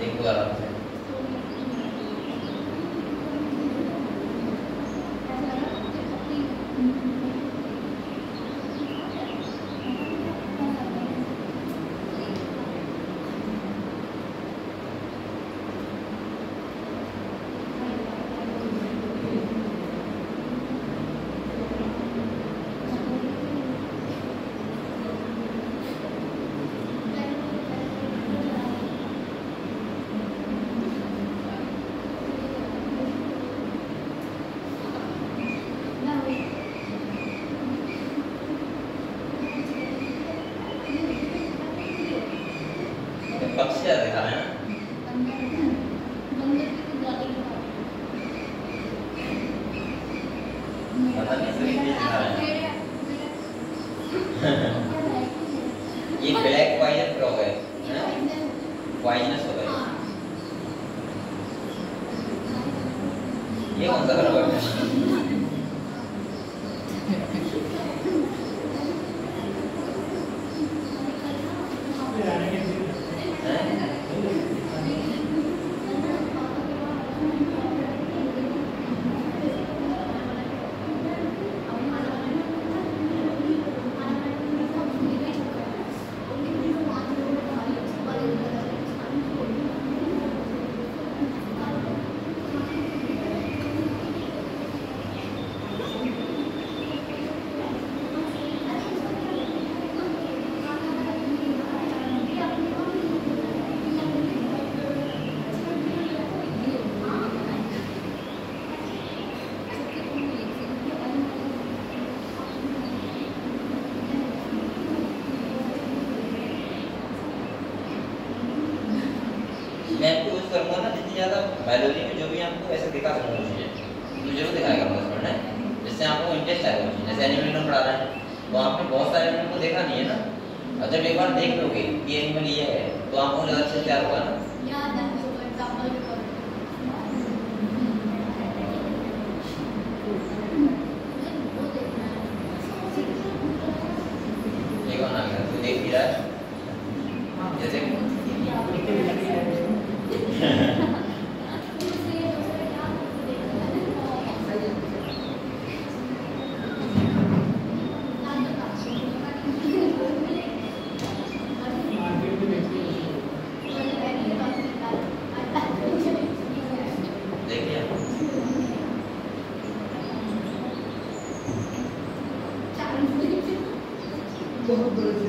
देखो आराम से। पता नहीं सही चीज दिखा रहा है। ये ब्लैक पॉइजन फ्रॉग है, पॉइजनस हो गया। ये कौन सा फ्रॉग है? मैं आपको यूज करूंगा ना जितनी ज्यादा बायोलॉजी में जो भी आपको ऐसे दिखा सकूंगा चीजें तो जरूर दिखाया करूंगा इसमें ना, जिससे आपको इंटरेस्ट आएगा उस चीज। जैसे एनिमल पढ़ा रहा है तो आपने बहुत सारे एनिमल को देखा नहीं है ना, और जब एक बार देख लोगे कि एनिमल ये है तो आपको ज्यादा अच्छे से तैयार होगा ना। ये कौन आ गया? तू देख भी रहा है जैसे बहुत बड़े से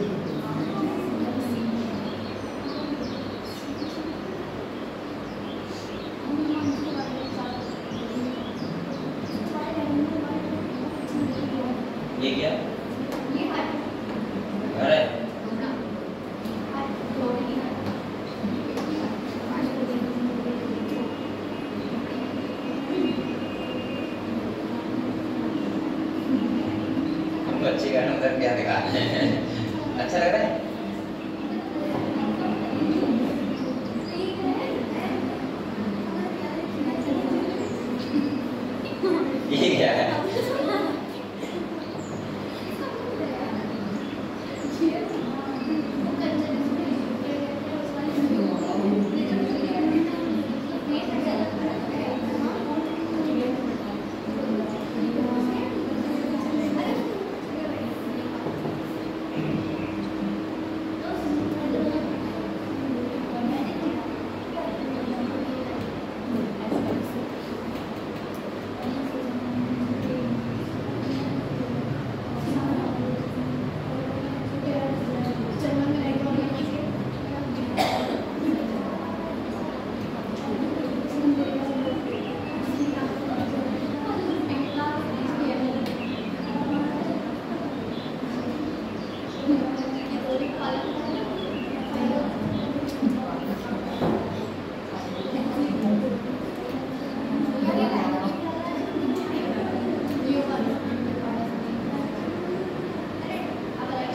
ये क्या अरे हमको अच्छी गाना उधर क्या दिखा अच्छा लग रहा है। ये क्या है?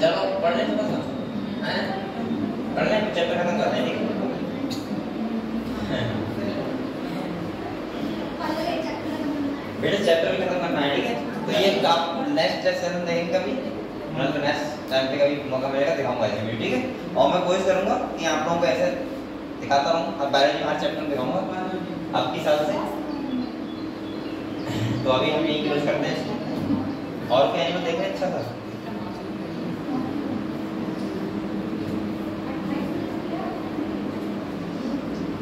चलो पढ़ लें थोड़ा सा, हैं? पढ़ लें चैप्टर खत्म कर दें, ठीक है? बेटा चैप्टर भी खत्म करना है, ठीक है? तो ये आप नेक्स्ट सेशन देखेंगे कभी, मतलब तो नेक्स्ट टाइम पे कभी मौका मिलेगा दिखाऊंगा ऐसे वीडियो, ठीक है? और मैं कोशिश करूंगा कि आप लोगों को ऐसे दिखाता रहूं, अब बायोलॉजी हर चैप्टर में दिखाऊंगा आपके हिसाब से। तो अभी हम यही क्लोज करते हैं, और क्या एनिमल देख रहे हैं अच्छा था।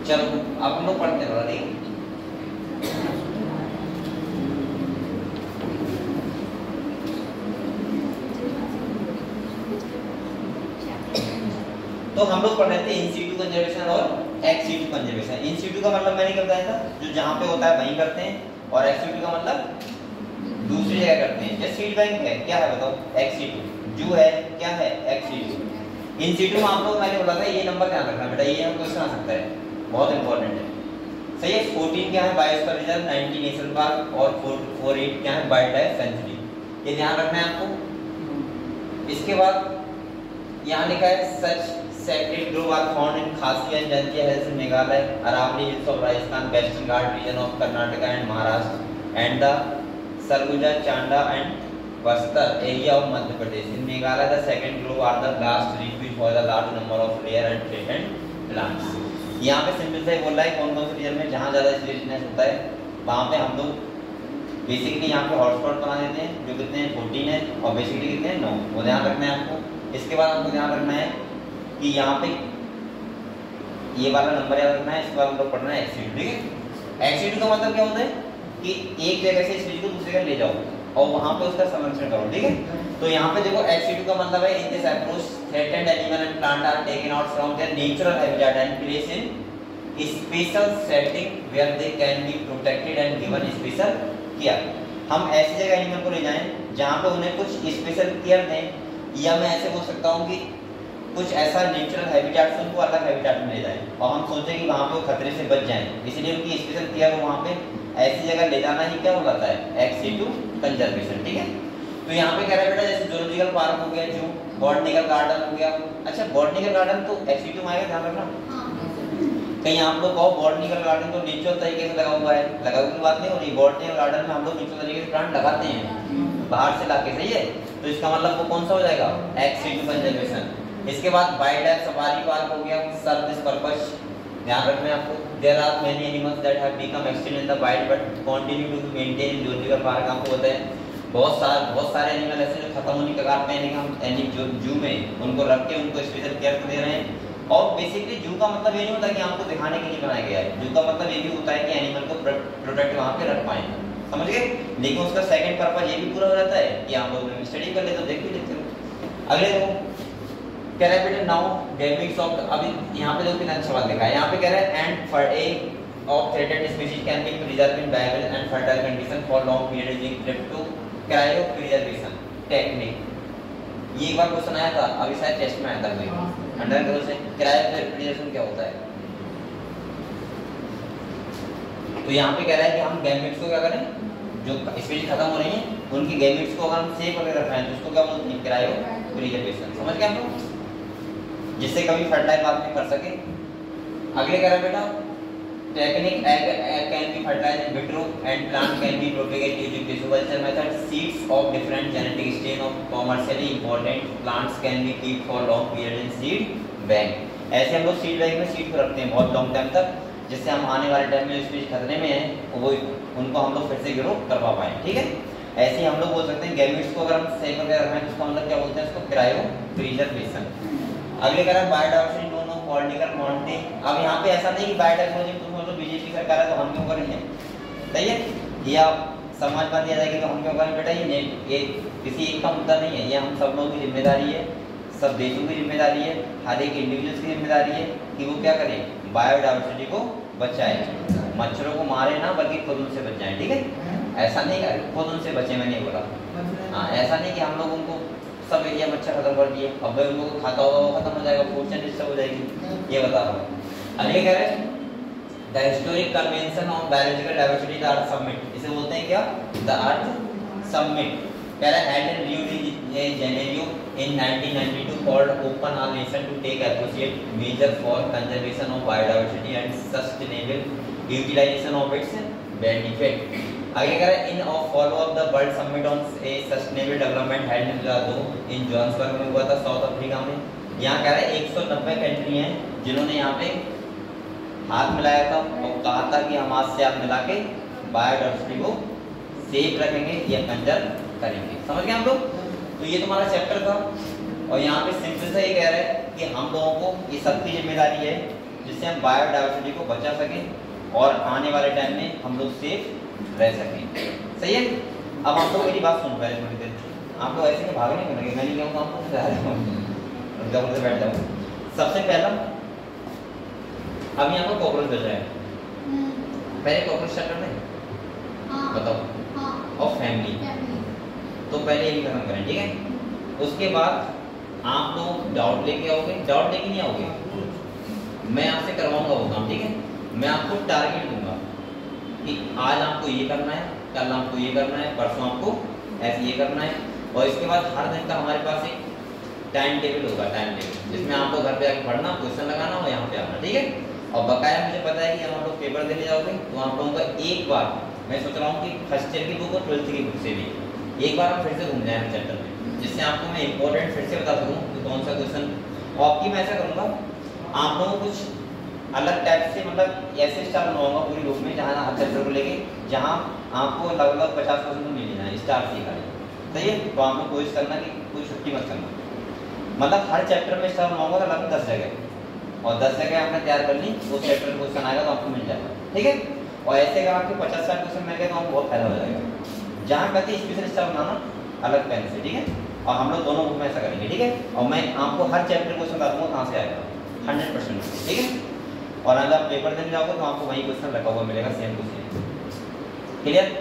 चलो आप लोग पढ़ते रहो, ठीक है? तो हम लोग पढ़ रहे थे इन सीटू कंजर्वेशन और ex situ conservation. In situ का मतलब मैंने क्या बताया था, जो जहाँ पे होता है वहीं करते हैं, और एक्स सीटू का मतलब दूसरी जगह करते हैं। जैसे सीड बैंक है, क्या है बताओ? Ex situ. जू है, क्या है? Ex situ. इन सीटू में आप लोग मैंने बोला था ये नंबर ध्यान रखना बेटा, ये क्वेश्चन आ सकता है, बहुत इंपॉर्टेंट है। सही है। 14 क्या है बायोस्फीयर रिजर्व, 19 नेशनल पार्क और 48 क्या है वाइल्ड लाइफ सेंचुरी। ये ध्यान रखना है आपको। इसके बाद यहाँ लिखा है such sacred grove are found in Khasi and Jaintia hills in Meghalaya, Aravalli hills of Rajasthan, western घाट region of Karnataka and Maharashtra and the Surguja Chanda and Bastar area of Madhya Pradesh. In Meghalaya the sacred grove are the last refuge for the large number of rare and threatened plants. यहाँ पे simple से बोल रहा है कौन कौन से रीजन में जहाँ ज़्यादा स्पेसिफिकनेस होता है वहाँ पे हम लोग बेसिकली यहाँ पे हॉटस्पॉट बना देते हैं जो कितने हैं 14 है और बेसिकली कितने हैं 9, वो ध्यान रखना है आपको। इसके बाद हमको ध्यान रखना है कि यहाँ पे ये वाला नंबर याद रखना है। इसके बाद हम लोग पढ़ना है एक्सीड, ठीक है। एक्सीड का मतलब क्या होता है कि एक जगह से इस चीज को दूसरी जगह ले जाओ और वहाँ पे उसका संरक्षण करो, ठीक है। तो यहाँ पे देखो एक्सीड का मतलब है in this approach threatened animal and plant are taken out from their natural habitat and place in special setting where they can be protected and given special care. हम ऐसी जगह एनिमल को ले जाएं जहाँ पे उन्हें कुछ स्पेशल केयर दें, या मैं ऐसे बोल सकता हूँ कि कुछ ऐसा नेचुरल हैबिटेट से उनको अलग हैबिटेट में ले जाएं और हम सोचें कि वहाँ पे वो खतरे से बच जाएं, इसलिए उनकी स्पेशल केयर वहाँ पे ऐसी जगह ले जाना ही क्या हो जाता है एक्सीटू कंजर्वेशन, ठीक है। तो यहाँ पे कह रहा है बेटा जैसे जूलॉजिकल पार्क हो गया, जू, बॉटनिकल गार्डन हो गया। अच्छा बॉटनिकल गार्डन तो एक्सीटू में आएगा, ध्यान रखना। कहीं आप लोग कहो बॉटनिकल गार्डन तो नेचुरल तरीके से लगा हुआ है, लगा हुआ की बात नहीं हो रही। बॉटनिकल गार्डन में हम लोग नेचुरल तरीके से प्लांट लगाते हैं बाहर से लाके, सही है। तो इसका मतलब वो कौन सा हो जाएगा एक्सीटू कंजर्वेशन। इसके बाद वाइल्ड लाइफ सफारी पार्क हो गया, सर्व दिस पर्पस, ध्यान रखना है आपको। There are many animals that have become extinct in the wild but continue to be maintain in zoological park. आपको पता है बहुत सारे एनिमल ऐसे जो खत्म होने के कगार पे हैं, लेकिन हम एनिमल जू में उनको रख के उनको स्पेशल केयर दे रहे हैं। और बेसिकली जू का मतलब ये नहीं होता कि आपको दिखाने के लिए बनाया गया है। जू का मतलब ये भी होता है कि एनिमल को प्रोटेक्ट वहाँ पे रख पाए, समझ गए। लेकिन उसका सेकंड पर्पस ये भी पूरा हो जाता है कि आप लोग स्टडी कर ले तो देख भी लेते हो। अगले देखो कह रहा है बेटा नाउ गैमिट्स ऑफ, अभी यहाँ पे देखो कितना अच्छा सवाल लिखा है। यहाँ पे कह रहा है and for a of threatened species can be preserve in viable and fertile condition for long period using trip to cryopreservation technique. ये एक बार क्वेश्चन आया था, अभी शायद टेस्ट में आया था कोई अंडर ग्रो से, क्रायो प्रिजर्वेशन क्या होता है। तो यहाँ पे कह रहा है कि हम गैमिट्स को क्या करें, जो स्पीशीज खत्म हो रही हैं उनकी गैमिट्स को अगर हम सेव करके रख रहे हैं तो उसको क्या बोलते हैं क्रायो प्रिजर्वेशन, समझ गए हम लोग, जिससे कभी फर्टाइल बाद में कर सके। अगले कह रहा है बेटा technique egg can be fertile in vitro and plant can be propagate using tissue culture method. Seeds of different genetic strain of commercially important plants can be keep for long period in seed bank. ऐसे हम लोग seed bank में seed को रखते हैं बहुत long time तक, जिससे हम आने वाले टाइम में जो स्पीशीज खतरे में है वो उनको हम लोग फिर से ग्रो करवा पाएं, ठीक है। ऐसे ही हम लोग बोल सकते हैं गैमेट्स को अगर हम सेव करके रखना है तो उसका मतलब क्या बोलते हैं, उसको क्रायो प्रिजर्वेशन। अगले कह रहा है biodiversity known of political monitoring. अब यहाँ पे ऐसा नहीं कि बायोटेक्नोलॉजी तुम मतलब बीजेपी सरकार है तो हम क्यों करेंगे, सही है, या समाजवादी आ जाएगी तो हम क्यों करें। बेटा ये किसी एक का मुद्दा नहीं है, ये हम सब लोगों की जिम्मेदारी है, सब देशों की जिम्मेदारी है, हर एक इंडिविजुअल्स की जिम्मेदारी है कि वो क्या करें, बायोडाइवर्सिटी को बचाए, मच्छरों को मारे ना बल्कि खुद उनसे बच जाए, ठीक है। ऐसा नहीं कर खुद उनसे बचे, मैंने बोला हाँ, ऐसा नहीं कि हम लोग उनको सब एरिया मच्छर खत्म कर दिए, अब भाई उनको खाता होगा वो खत्म हो जाएगा, फूड चेन डिस्टर्ब हो जाएगी, ये बता रहा हूँ। अगले कह रहे हैं the historic convention on biological diversity the earth summit, इसे बोलते हैं क्या, द अर्थ समिट। कह रहा है held in Rio de Janeiro in 1992 called Open All Nation to take appropriate measures for conservation of biodiversity and sustainable utilization of its benefit। आगे कह रहा है in of follow up the world summit on a sustainable development held in 2002 in Johannesburg में हुआ था south Africa में। यहाँ कह रहा है 190 कंट्री हैं जिन्होंने यहाँ पे हाथ मिलाया था और कहा था कि हम हाथ से हाथ मिला के बायोडाइवर्सिटी को सेफ रखेंगे या कंजर्व करेंगे, समझ गए हम लोग। तो ये तुम्हारा चैप्टर था और यहाँ पे सिंपल सा ये कह रहा है कि हम लोगों को ये सबकी जिम्मेदारी है जिससे हम बायोडाइवर्सिटी को बचा सकें और आने वाले टाइम में हम लोग सेफ रह सकें, सही है। अब आप लोग मेरी बात सुनो पहले थोड़ी देर, आप लोग ऐसे भागने क्यों लगे, मैं नहीं कहूँगा आपको जब से बैठ जाओ। सबसे पहला अब यहाँ पर कॉकरोच बच रहा है, पहले कॉकरोच स्टार्ट करते हैं, बताओ, और फैमिली, तो पहले यही खत्म करें, ठीक है। उसके बाद आप लोग डाउट लेके आओगे, डाउट लेके नहीं आओगे, मैं आपसे करवाऊंगा वो काम, ठीक है। मैं आपको टारगेट दूंगा कि आज आपको ये करना है, कल आपको ये करना है, परसों आपको ऐसे ये करना है। और इसके बाद हर दिन का हमारे पास एक टाइम टेबल होगा, टाइम टेबल जिसमें आपको घर पे आके पढ़ना, क्वेश्चन लगाना और यहाँ पे आना, ठीक है। और बकाया मुझे पता है कि जब आप लोग पेपर देने जाओगे तो आप लोगों का एक बार मैं सोच रहा हूँ कि फर्स्ट ईयर की बुक और 12th की बुक से भी एक बार हम फिर से घूम जाए चैप्टर में, जिससे आपको मैं इंपॉर्टेंट फिर से बता सकूँ कि कौन सा क्वेश्चन। और आपकी मैं ऐसा करूँगा, आप लोगों को कुछ अलग टाइप से मतलब ऐसे स्टार बनवाऊंगा पूरी बुक में, जहाँ हर चैप्टर को लेके जहाँ आपको लगभग 50% तो मिल ही जाए स्टार से खाली, सही है। तो आप लोग कोशिश करना कि कोई छुट्टी मत करना, मतलब हर चैप्टर में स्टार बनवाऊंगा तो लगभग 10 जगह, और 10 जगह आपने तैयार कर ली, उस चैप्टर में क्वेश्चन आएगा तो आपको मिल जाएगा, ठीक है। और ऐसे अगर आपके 50-60 क्वेश्चन मिल गए तो आपको बहुत फायदा हो जाएगा। जहाँ कहते हैं स्पेशल स्टार बनाना अलग पेन से, ठीक है। और हम लोग दोनों बुक में ऐसा करेंगे, ठीक है। और मैं आपको हर चैप्टर क्वेश्चन बता दूंगा कहाँ से आएगा 100%, ठीक है। और अगर आप पेपर देने जाओगे तो आपको वही क्वेश्चन रखा हुआ मिलेगा, सेम टू सेम, क्लियर।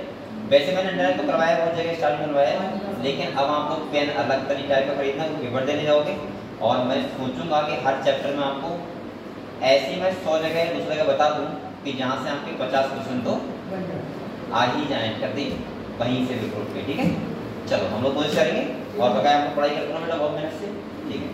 वैसे मैंने इंटरनेट तो करवाया, बहुत जगह स्टार बनवाया है, लेकिन अब आप लोग पेन अलग तरीके का खरीदना, पेपर देने जाओगे। और मैं सोचूंगा कि हर चैप्टर में आपको ऐसे मैं 100 जगह 200 जगह बता दूं कि जहाँ से आपके 50% तो आ ही जाए करते वहीं से भी, ठीक है। चलो हम लोग कोशिश करेंगे और बकाया हम लोग पढ़ाई करते हैं बेटा बहुत मेहनत से, ठीक है।